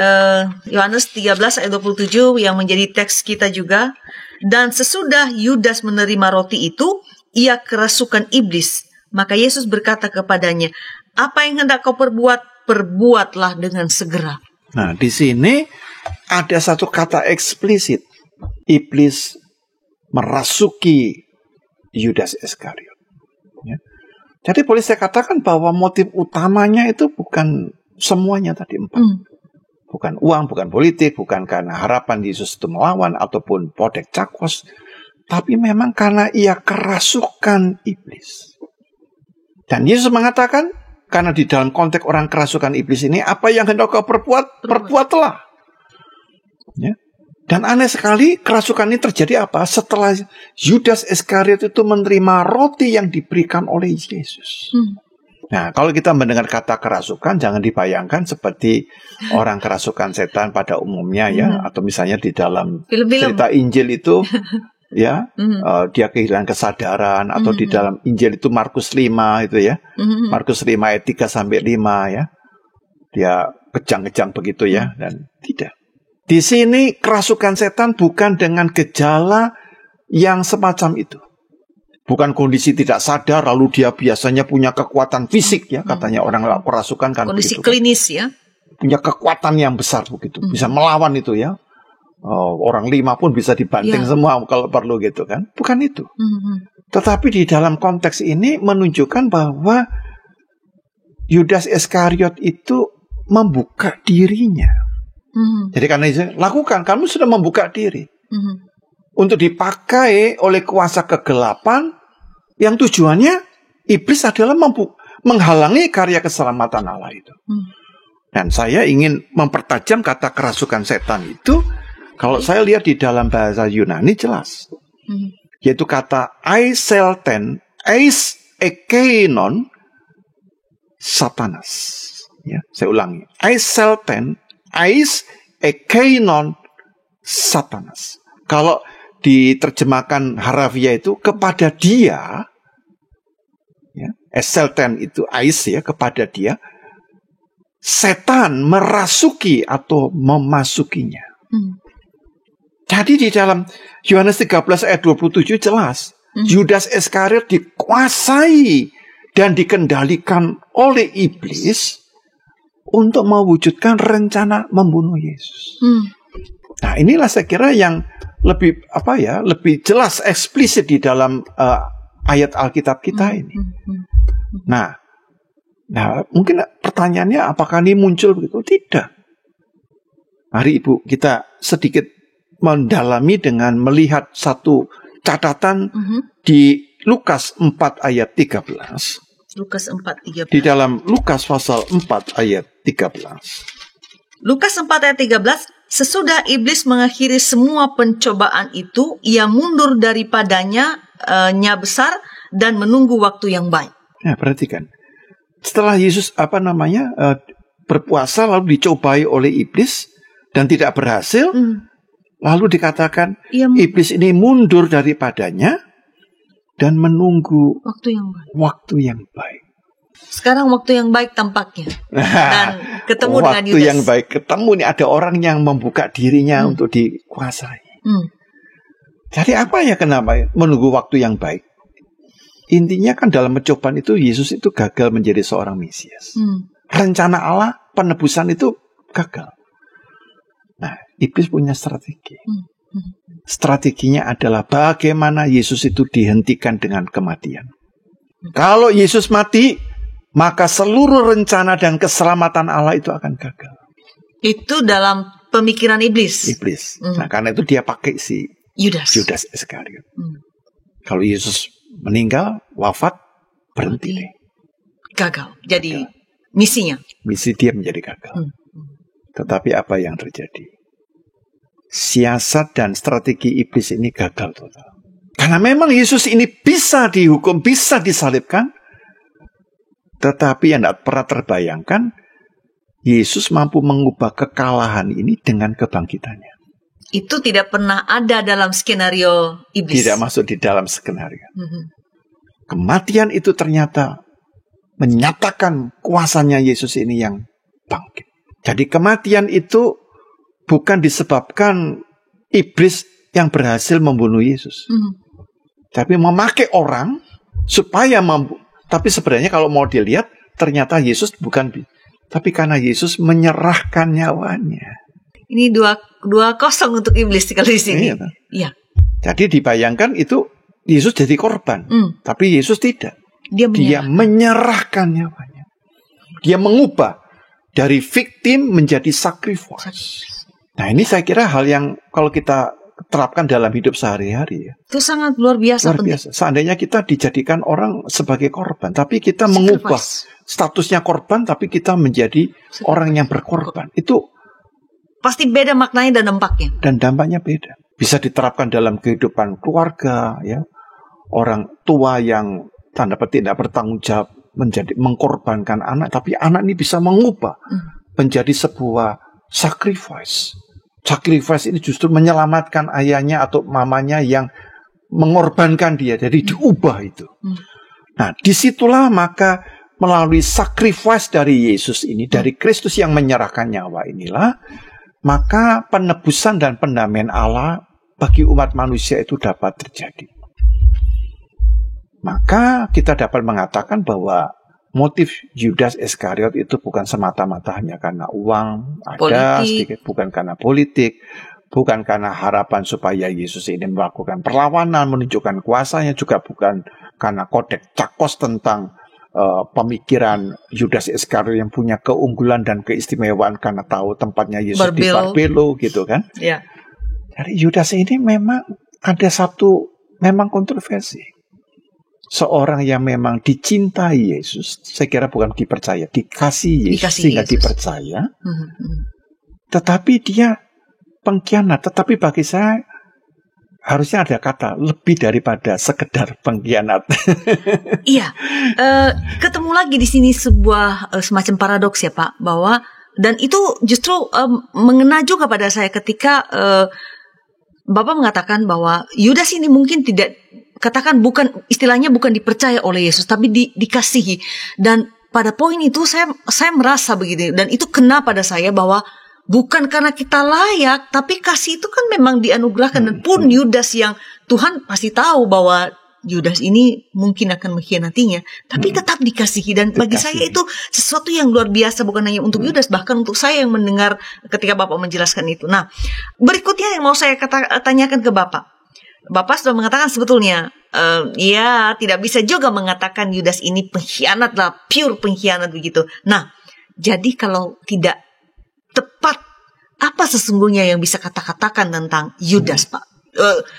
Yohanes 13 ayat 27 yang menjadi teks kita juga. Dan sesudah Yudas menerima roti itu, ia kerasukan iblis. Maka Yesus berkata kepadanya, "Apa yang hendak kau perbuat? Perbuatlah dengan segera." Nah, di sini ada satu kata eksplisit. Iblis merasuki Yudas Iskariot. Ya. Jadi boleh saya katakan bahwa motif utamanya itu bukan semuanya tadi 4. Bukan uang, bukan politik, bukan karena harapan Yesus itu melawan ataupun kodek Cakos. Tapi memang karena ia kerasukan iblis. Dan Yesus mengatakan, karena di dalam konteks orang kerasukan iblis ini, apa yang hendak kau perbuat, perbuatlah. Ya. Dan aneh sekali, kerasukan ini terjadi apa? Setelah Yudas Iskariot itu menerima roti yang diberikan oleh Yesus. Nah, kalau kita mendengar kata kerasukan, jangan dibayangkan seperti orang kerasukan setan pada umumnya ya, atau misalnya di dalam cerita Injil itu, ya, dia kehilangan kesadaran, atau di dalam Injil itu Markus 5 itu ya, Markus 5 ayat 3 sampai 5 ya, dia kejang-kejang begitu ya, dan tidak. Di sini kerasukan setan bukan dengan gejala yang semacam itu. Bukan kondisi tidak sadar, lalu dia biasanya punya kekuatan fisik ya, katanya orang kerasukan kan kondisi begitu. Klinis ya. Punya kekuatan yang besar begitu, bisa melawan itu ya. Orang 5 pun bisa dibanting semua kalau perlu gitu kan. Bukan itu. Tetapi di dalam konteks ini menunjukkan bahwa Yudas Iskariot itu membuka dirinya. Jadi karena itu, lakukan, kamu sudah membuka diri. Untuk dipakai oleh kuasa kegelapan yang tujuannya iblis adalah menghalangi karya keselamatan Allah itu. Dan saya ingin mempertajam kata kerasukan setan itu. Kalau saya lihat di dalam bahasa Yunani jelas. Yaitu kata aiselten, eis ekeinon, satanas. Ya, saya ulangi. Aiselten, eis ekeinon, satanas. Kalau diterjemahkan harafiah itu kepada dia, ya, eselten itu ais ya, kepada dia, setan merasuki atau memasukinya. Jadi di dalam Yohanes 13 ayat 27 jelas, Yudas Iskariot dikuasai dan dikendalikan oleh iblis untuk mewujudkan rencana membunuh Yesus. Nah, inilah saya kira yang lebih lebih jelas eksplisit di dalam ayat Alkitab kita ini. Nah, mungkin pertanyaannya apakah ini muncul begitu? Tidak. Mari Ibu kita sedikit mendalami dengan melihat satu catatan di Lukas 4 ayat 13. Lukas 4:13. Di dalam Lukas pasal 4 ayat 13. Lukas 4 ayat 13, sesudah iblis mengakhiri semua pencobaan itu, ia mundur daripadanya besar dan menunggu waktu yang baik. Nah, perhatikan. Setelah Yesus berpuasa lalu dicobai oleh iblis dan tidak berhasil, lalu dikatakan iblis ini mundur daripadanya dan menunggu waktu yang baik. Sekarang waktu yang baik tampaknya. Dan ketemu dengan Yudas. Waktu yang baik ketemu nih, ada orang yang membuka dirinya untuk dikuasai. Jadi apa ya, kenapa menunggu waktu yang baik? Intinya kan dalam pencobaan itu Yesus itu gagal menjadi seorang Mesias. Rencana Allah penebusan itu gagal. Nah, iblis punya strategi. Strateginya adalah bagaimana Yesus itu dihentikan dengan kematian. Kalau Yesus mati, maka seluruh rencana dan keselamatan Allah itu akan gagal. Itu dalam pemikiran iblis. Nah, karena itu dia pakai si Yudas Iskariot. Kalau Yesus meninggal, wafat, berhenti deh. Gagal. Jadi misinya. Misi dia menjadi gagal. Tetapi apa yang terjadi? Siasat dan strategi iblis ini gagal total. Karena memang Yesus ini bisa dihukum, bisa disalibkan. Tetapi yang tidak pernah terbayangkan, Yesus mampu mengubah kekalahan ini dengan kebangkitannya. Itu tidak pernah ada dalam skenario iblis. Tidak masuk di dalam skenario. Kematian itu ternyata menyatakan kuasanya Yesus ini yang bangkit. Jadi kematian itu bukan disebabkan iblis yang berhasil membunuh Yesus. Tapi memakai orang supaya mampu. Tapi sebenarnya kalau mau dilihat, ternyata Yesus bukan. Tapi karena Yesus menyerahkan nyawanya. Ini 2-0 untuk iblis kalau di sini. Iya. Jadi dibayangkan itu Yesus jadi korban. Tapi Yesus tidak. Dia menyerahkan nyawanya. Dia mengubah dari victim menjadi sacrifice. Nah, ini saya kira hal yang kalau kita terapkan dalam hidup sehari-hari ya. Itu sangat luar biasa. Seandainya kita dijadikan orang sebagai korban, tapi kita mengubah statusnya korban, tapi kita menjadi orang yang berkorban. Itu pasti beda maknanya dan dampaknya. Dan dampaknya beda. Bisa diterapkan dalam kehidupan keluarga, ya. Orang tua yang tanda petik tidak bertanggung jawab menjadi mengkorbankan anak, tapi anak ini bisa mengubah menjadi sebuah sacrifice. Sacrifice ini justru menyelamatkan ayahnya atau mamanya yang mengorbankan dia. Jadi diubah itu. Nah, disitulah maka melalui sacrifice dari Yesus ini, dari Kristus yang menyerahkan nyawa inilah, maka penebusan dan pendamaian Allah bagi umat manusia itu dapat terjadi. Maka kita dapat mengatakan bahwa motif Yudas Iskariot itu bukan semata-mata hanya karena uang, ada sedikit, bukan karena politik, bukan karena harapan supaya Yesus ini melakukan perlawanan, menunjukkan kuasanya, juga bukan karena kodeks Cakos tentang pemikiran Yudas Iskariot yang punya keunggulan dan keistimewaan karena tahu tempatnya Yesus di Barbelo gitu kan. Ya. Jadi Yudas ini memang ada satu memang kontroversi. Seorang yang memang dicintai Yesus, saya kira bukan dipercaya, dikasih Yesus sehingga dipercaya. Tetapi dia pengkhianat. Tetapi bagi saya harusnya ada kata lebih daripada sekedar pengkhianat. Iya, ketemu lagi di sini sebuah semacam paradoks ya Pak, bahwa dan itu justru mengena juga pada saya ketika Bapak mengatakan bahwa Yudas ini mungkin tidak, katakan bukan, istilahnya bukan dipercaya oleh Yesus, tapi dikasihi. Dan pada poin itu saya merasa begitu, dan itu kena pada saya bahwa bukan karena kita layak, tapi kasih itu kan memang dianugerahkan. Dan pun Yudas yang Tuhan pasti tahu bahwa Yudas ini mungkin akan mengkhianatinya, tapi tetap dikasihi. Dan bagi saya itu sesuatu yang luar biasa, bukan hanya untuk Yudas, bahkan untuk saya yang mendengar ketika Bapak menjelaskan itu. Nah, berikutnya yang mau saya tanyakan ke Bapak. Bapak sudah mengatakan sebetulnya, ya tidak bisa juga mengatakan Yudas ini pengkhianat lah, pure pengkhianat begitu. Nah, jadi kalau tidak tepat, apa sesungguhnya yang bisa katakan tentang Yudas, Pak?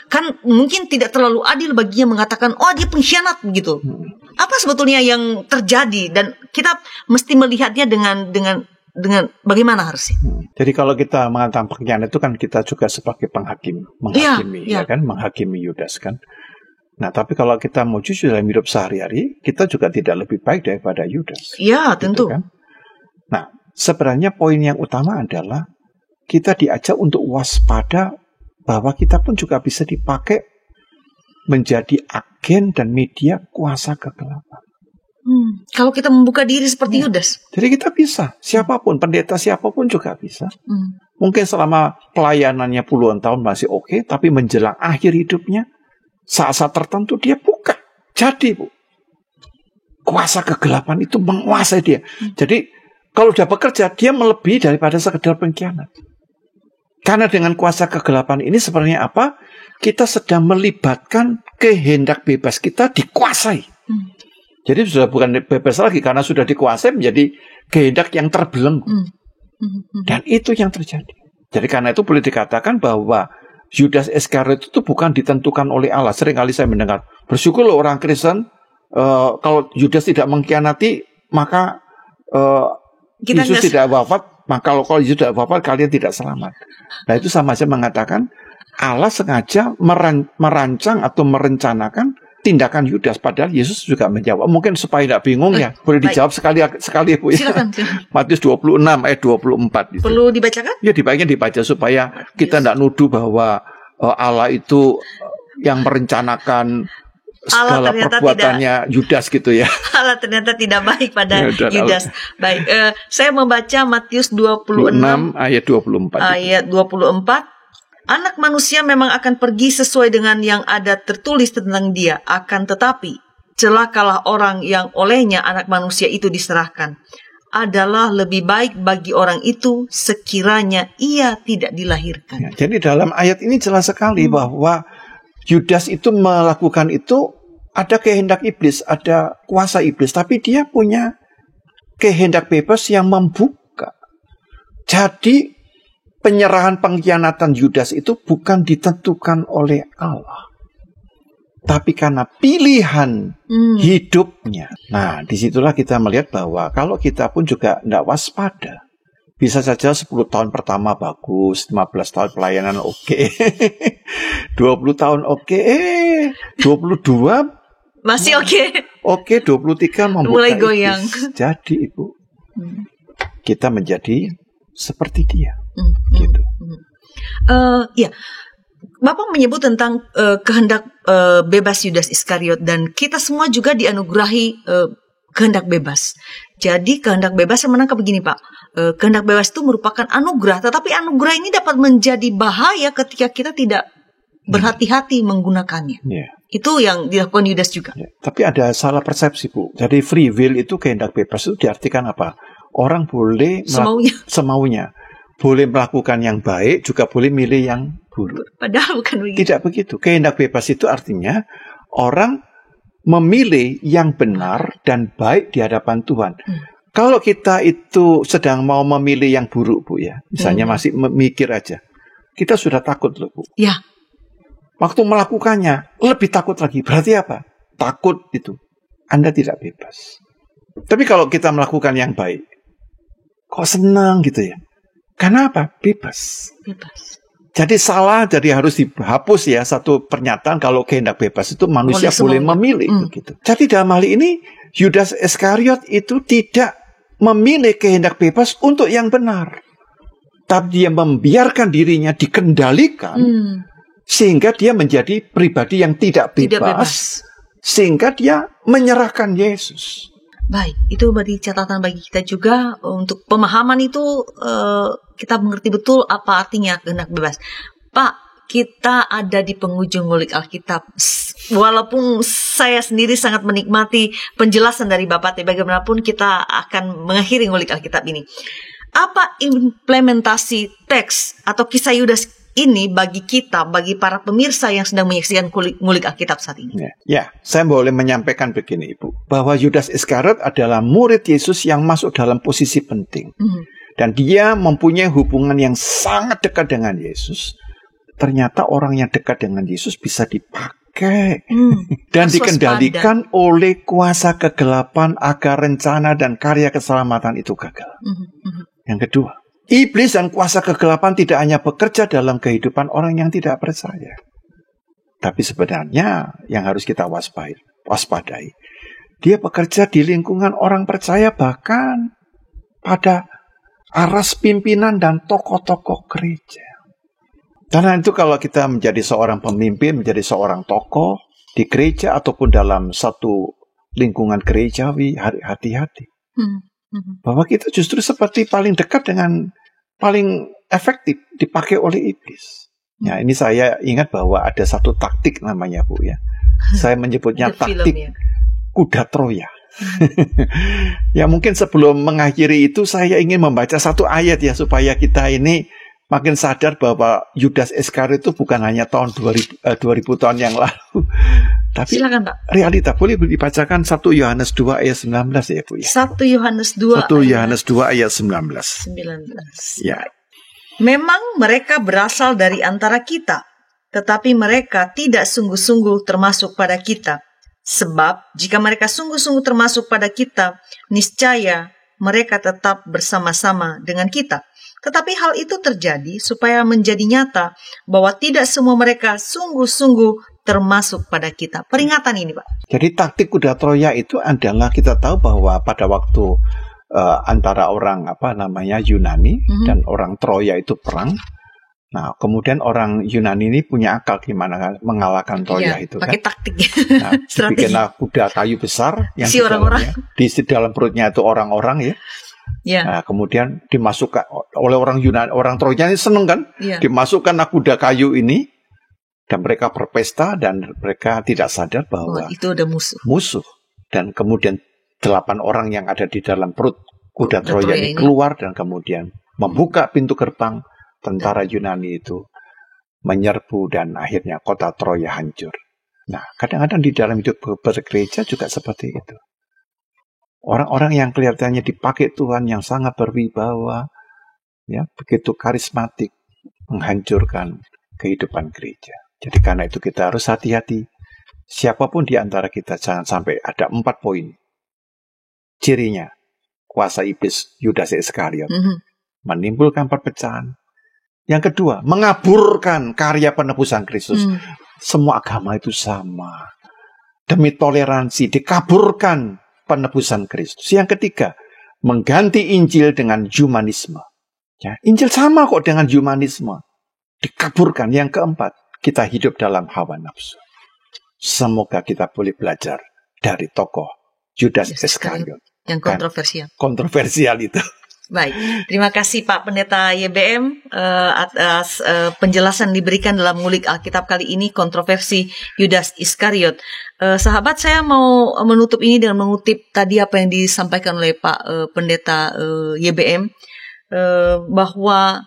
Kan mungkin tidak terlalu adil baginya mengatakan, oh dia pengkhianat begitu. Apa sebetulnya yang terjadi? Dan kita mesti melihatnya dengan bagaimana harusnya. Jadi kalau kita mengatakan pengkhianat itu kan kita juga sebagai penghakimi, ya kan, menghakimi Yudas kan. Nah, tapi kalau kita mau jujur dalam hidup sehari-hari, kita juga tidak lebih baik daripada Yudas. Iya, tentu. Kan? Nah, sebenarnya poin yang utama adalah kita diajak untuk waspada bahwa kita pun juga bisa dipakai menjadi agen dan media kuasa kegelapan. Kalau kita membuka diri seperti Yudas. Jadi kita bisa, siapapun, pendeta siapapun juga bisa. Mungkin selama pelayanannya puluhan tahun masih oke, tapi menjelang akhir hidupnya, saat-saat tertentu dia buka. Jadi Bu, kuasa kegelapan itu menguasai dia. Jadi kalau sudah bekerja, dia melebihi daripada sekedar pengkhianat. Karena dengan kuasa kegelapan ini sebenarnya apa? Kita sedang melibatkan kehendak bebas kita dikuasai. Jadi sudah bukan bebas lagi karena sudah dikuasai menjadi kehendak yang terbelenggu. Dan itu yang terjadi. Jadi karena itu boleh dikatakan bahwa Yudas Iskariot itu bukan ditentukan oleh Allah. Seringkali saya mendengar, bersyukur loh orang Kristen kalau Yudas tidak mengkhianati maka Yesus tidak wafat. Maka kalau Yesus tidak wafat kalian tidak selamat. Nah itu sama saja mengatakan Allah sengaja merancang atau merencanakan tindakan Yudas, padahal Yesus juga menjawab. Mungkin supaya tidak bingung ya, boleh dijawab sekali Bu ya. Silakan. Matius 26 ayat 24. Perlu dibacakan? Ya dibaca supaya kita tidak nuduh bahwa Allah itu yang merencanakan segala perbuatannya Yudas gitu ya. Allah ternyata tidak baik pada Yudas. Baik, saya membaca Matius 26 ayat 24. Ayat 24. Anak manusia memang akan pergi sesuai dengan yang ada tertulis tentang dia. Akan tetapi, celakalah orang yang olehnya anak manusia itu diserahkan. Adalah lebih baik bagi orang itu sekiranya ia tidak dilahirkan. Ya, jadi dalam ayat ini jelas sekali bahwa Yudas itu melakukan itu ada kehendak iblis, ada kuasa iblis. Tapi dia punya kehendak bebas yang membuka. Jadi penyerahan pengkhianatan Yudas itu bukan ditentukan oleh Allah, tapi karena pilihan hidupnya. Nah, disitulah kita melihat bahwa kalau kita pun juga tidak waspada, bisa saja 10 tahun pertama bagus, 15 tahun pelayanan oke, 20 tahun oke, 22 masih oke, 23 membuka mulai goyang. Jadi Ibu, kita menjadi seperti dia. Gitu. Ya, Bapak menyebut tentang kehendak bebas Yudas Iskariot, dan kita semua juga dianugerahi kehendak bebas. Jadi kehendak bebas saya menangkap begini Pak, kehendak bebas itu merupakan anugerah, tetapi anugerah ini dapat menjadi bahaya ketika kita tidak berhati-hati menggunakannya. Itu yang dilakukan Yudas juga. Tapi ada salah persepsi Bu. Jadi free will itu kehendak bebas itu diartikan apa? Orang boleh semaunya. Boleh melakukan yang baik, juga boleh milih yang buruk. Padahal bukan begitu. Tidak begitu. Kehendak bebas itu artinya orang memilih yang benar dan baik di hadapan Tuhan. Kalau kita itu sedang mau memilih yang buruk Bu ya, misalnya masih mikir aja, kita sudah takut loh Bu. Ya. Waktu melakukannya lebih takut lagi. Berarti apa? Takut itu. Anda tidak bebas. Tapi kalau kita melakukan yang baik, kok senang gitu ya? Karena apa? Bebas. Jadi salah, jadi harus dihapus ya satu pernyataan kalau kehendak bebas itu manusia boleh memilih. Begitu. Jadi dalam hal ini Yudas Iskariot itu tidak memilih kehendak bebas untuk yang benar. Tapi dia membiarkan dirinya dikendalikan sehingga dia menjadi pribadi yang tidak bebas. Sehingga dia menyerahkan Yesus. Baik, itu berarti catatan bagi kita juga untuk pemahaman itu kita mengerti betul apa artinya kehendak bebas. Pak, kita ada di penghujung ngulik Alkitab. Walaupun saya sendiri sangat menikmati penjelasan dari Bapak, tapi bagaimanapun kita akan mengakhiri ngulik Alkitab ini. Apa implementasi teks atau kisah Yudas ini bagi kita, bagi para pemirsa yang sedang menyaksikan ngulik Alkitab saat ini? Ya, saya boleh menyampaikan begini Ibu, bahwa Yudas Iskariot adalah murid Yesus yang masuk dalam posisi penting. Dan dia mempunyai hubungan yang sangat dekat dengan Yesus. Ternyata orang yang dekat dengan Yesus bisa dipakai dan dikendalikan oleh kuasa kegelapan agar rencana dan karya keselamatan itu gagal. Yang kedua, iblis dan kuasa kegelapan tidak hanya bekerja dalam kehidupan orang yang tidak percaya. Tapi sebenarnya yang harus kita waspadai. Dia bekerja di lingkungan orang percaya, bahkan pada aras pimpinan dan tokoh-tokoh gereja. Karena itu kalau kita menjadi seorang pemimpin, menjadi seorang tokoh di gereja ataupun dalam satu lingkungan gerejawi, hati-hati. Bahwa kita justru seperti paling dekat dengan paling efektif dipakai oleh iblis. Ya, ini saya ingat bahwa ada satu taktik namanya, Bu, ya. Saya menyebutnya taktik kuda Troya. Ya, mungkin sebelum mengakhiri itu saya ingin membaca satu ayat ya, supaya kita ini makin sadar bahwa Yudas Iskariot itu bukan hanya tahun 2000 tahun yang lalu. Tapi silakan, Pak. Realita boleh dibacakan 1 Yohanes 2 ayat 19 ya, Bu, ya. 1 Yohanes 2 ayat 19. Ya. Memang mereka berasal dari antara kita, tetapi mereka tidak sungguh-sungguh termasuk pada kita. Sebab jika mereka sungguh-sungguh termasuk pada kita, niscaya mereka tetap bersama-sama dengan kita. Tetapi hal itu terjadi supaya menjadi nyata bahwa tidak semua mereka sungguh-sungguh termasuk pada kita. Peringatan ini, Pak. Jadi taktik kuda Troya itu adalah, kita tahu bahwa pada waktu antara orang Yunani dan orang Troya itu perang. Nah, kemudian orang Yunani ini punya akal gimana mengalahkan Troya itu pakai kan. Taktik. Nah, dibikinlah kuda kayu besar yang di dalam perutnya itu orang-orang ya. Nah, kemudian dimasukkan oleh orang Yunani, orang Troya ini seneng kan? Dimasukkan kuda kayu ini dan mereka berpesta dan mereka tidak sadar bahwa itu ada musuh. Dan kemudian 8 orang yang ada di dalam perut kuda Troya ini keluar dan kemudian membuka pintu gerbang. Tentara Yunani itu menyerbu dan akhirnya kota Troya hancur. Nah, kadang-kadang di dalam hidup bergereja juga seperti itu. Orang-orang yang kelihatannya dipakai Tuhan, yang sangat berwibawa, ya, begitu karismatik, menghancurkan kehidupan gereja. Jadi karena itu kita harus hati-hati. Siapapun di antara kita, jangan sampai ada 4 poin. Cirinya, kuasa iblis Yudas Iskariot, menimbulkan perpecahan. Yang kedua, mengaburkan karya penebusan Kristus. Semua agama itu sama. Demi toleransi, dikaburkan penebusan Kristus. Yang ketiga, mengganti Injil dengan humanisme. Ya, Injil sama kok dengan humanisme. Dikaburkan. Yang keempat, kita hidup dalam hawa nafsu. Semoga kita boleh belajar dari tokoh Yudas Iskariot. Yang kontroversial. Kontroversial itu. Baik, terima kasih Pak Pendeta YBM atas penjelasan diberikan dalam ngulik Alkitab kali ini, kontroversi Yudas Iskariot. Sahabat, saya mau menutup ini dengan mengutip tadi apa yang disampaikan oleh Pak Pendeta YBM, bahwa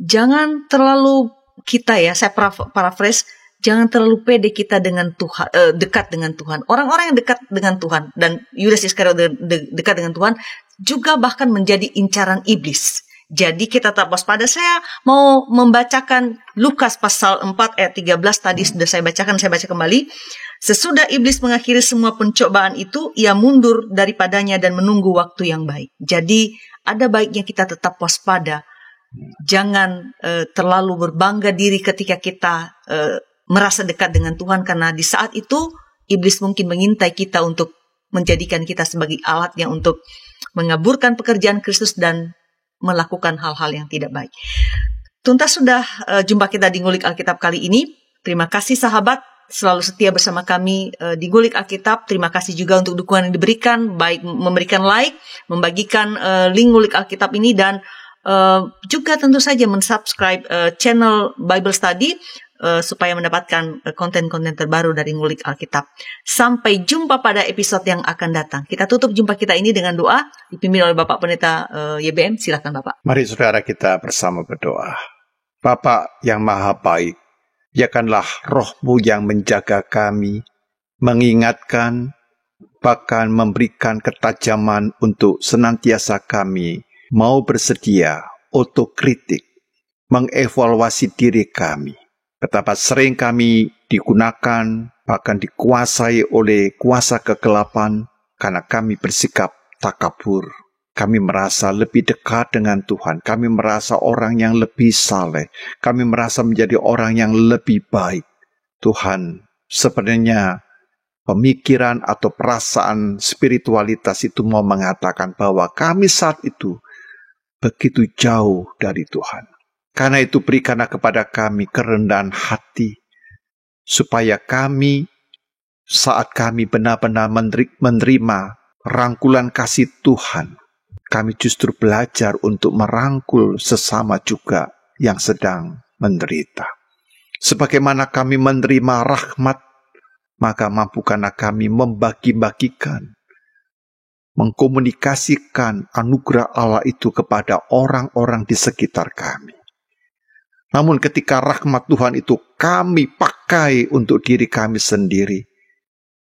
jangan terlalu kita ya, saya paraphrase, jangan terlalu pede kita dengan Tuhan, dekat dengan Tuhan. Orang-orang yang dekat dengan Tuhan dan Yudas Iskariot dekat dengan Tuhan juga bahkan menjadi incaran iblis. Jadi kita tetap waspada. Saya mau membacakan Lukas pasal 4 ayat 13 tadi sudah saya bacakan, saya baca kembali. Sesudah iblis mengakhiri semua pencobaan itu, ia mundur daripadanya dan menunggu waktu yang baik. Jadi ada baiknya kita tetap waspada. Jangan terlalu berbangga diri ketika kita merasa dekat dengan Tuhan, karena di saat itu iblis mungkin mengintai kita untuk menjadikan kita sebagai alatnya untuk mengaburkan pekerjaan Kristus dan melakukan hal-hal yang tidak baik. Tuntas sudah jumpa kita di Ngulik Alkitab kali ini. Terima kasih sahabat selalu setia bersama kami di Ngulik Alkitab. Terima kasih juga untuk dukungan yang diberikan, baik memberikan like, membagikan link Ngulik Alkitab ini, dan juga tentu saja mensubscribe channel Bible Study supaya mendapatkan konten-konten terbaru dari Ngulik Alkitab. Sampai jumpa pada episode yang akan datang. Kita tutup jumpa kita ini dengan doa dipimpin oleh Bapak Pendeta YBM. Silakan Bapak. Mari saudara kita bersama berdoa. Bapa yang maha baik, biarkanlah roh-Mu yang menjaga kami, mengingatkan, bahkan memberikan ketajaman untuk senantiasa kami mau bersedia otokritik, mengevaluasi diri kami. Betapa sering kami digunakan, bahkan dikuasai oleh kuasa kegelapan, karena kami bersikap takabur. Kami merasa lebih dekat dengan Tuhan. Kami merasa orang yang lebih saleh. Kami merasa menjadi orang yang lebih baik. Tuhan, sebenarnya pemikiran atau perasaan spiritualitas itu mau mengatakan bahwa kami saat itu begitu jauh dari Tuhan. Karena itu berikanlah kepada kami kerendahan hati, supaya kami saat kami benar-benar menerima rangkulan kasih Tuhan, kami justru belajar untuk merangkul sesama juga yang sedang menderita. Sebagaimana kami menerima rahmat, maka mampukanlah kami membagi-bagikan, mengkomunikasikan anugerah Allah itu kepada orang-orang di sekitar kami. Namun ketika rahmat Tuhan itu kami pakai untuk diri kami sendiri,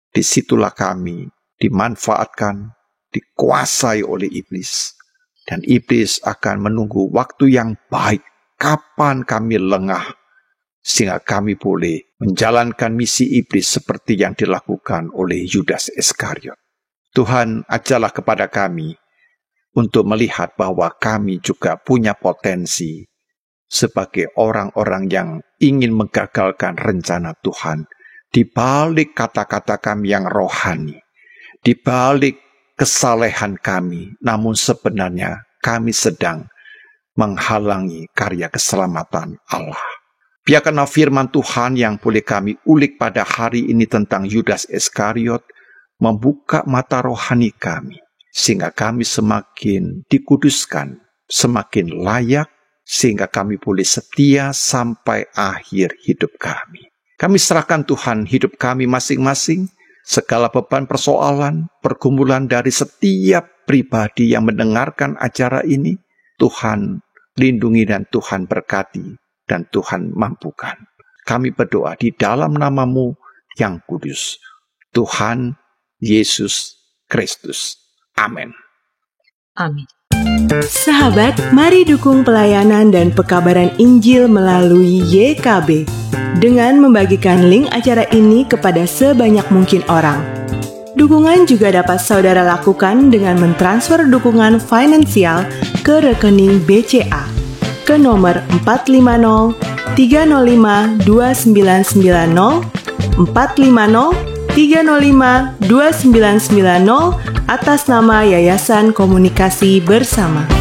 disitulah kami dimanfaatkan, dikuasai oleh iblis. Dan iblis akan menunggu waktu yang baik, kapan kami lengah, sehingga kami boleh menjalankan misi iblis seperti yang dilakukan oleh Yudas Iskariot. Tuhan ajarlah kepada kami untuk melihat bahwa kami juga punya potensi sebagai orang-orang yang ingin menggagalkan rencana Tuhan. Di balik kata-kata kami yang rohani, di balik kesalehan kami, namun sebenarnya kami sedang menghalangi karya keselamatan Allah. Biarkanlah firman Tuhan yang boleh kami ulik pada hari ini tentang Yudas Iskariot membuka mata rohani kami, sehingga kami semakin dikuduskan, semakin layak, sehingga kami boleh setia sampai akhir hidup kami. Kami serahkan Tuhan hidup kami masing-masing, segala beban persoalan, pergumulan dari setiap pribadi yang mendengarkan acara ini, Tuhan lindungi dan Tuhan berkati, dan Tuhan mampukan. Kami berdoa di dalam nama-Mu yang kudus, Tuhan Yesus Kristus. Amin. Amin. Sahabat, mari dukung pelayanan dan pekabaran Injil melalui YKB dengan membagikan link acara ini kepada sebanyak mungkin orang. Dukungan juga dapat saudara lakukan dengan mentransfer dukungan finansial ke rekening BCA ke nomor 450 305 2990 450 305 2990 atas nama Yayasan Komunikasi Bersama.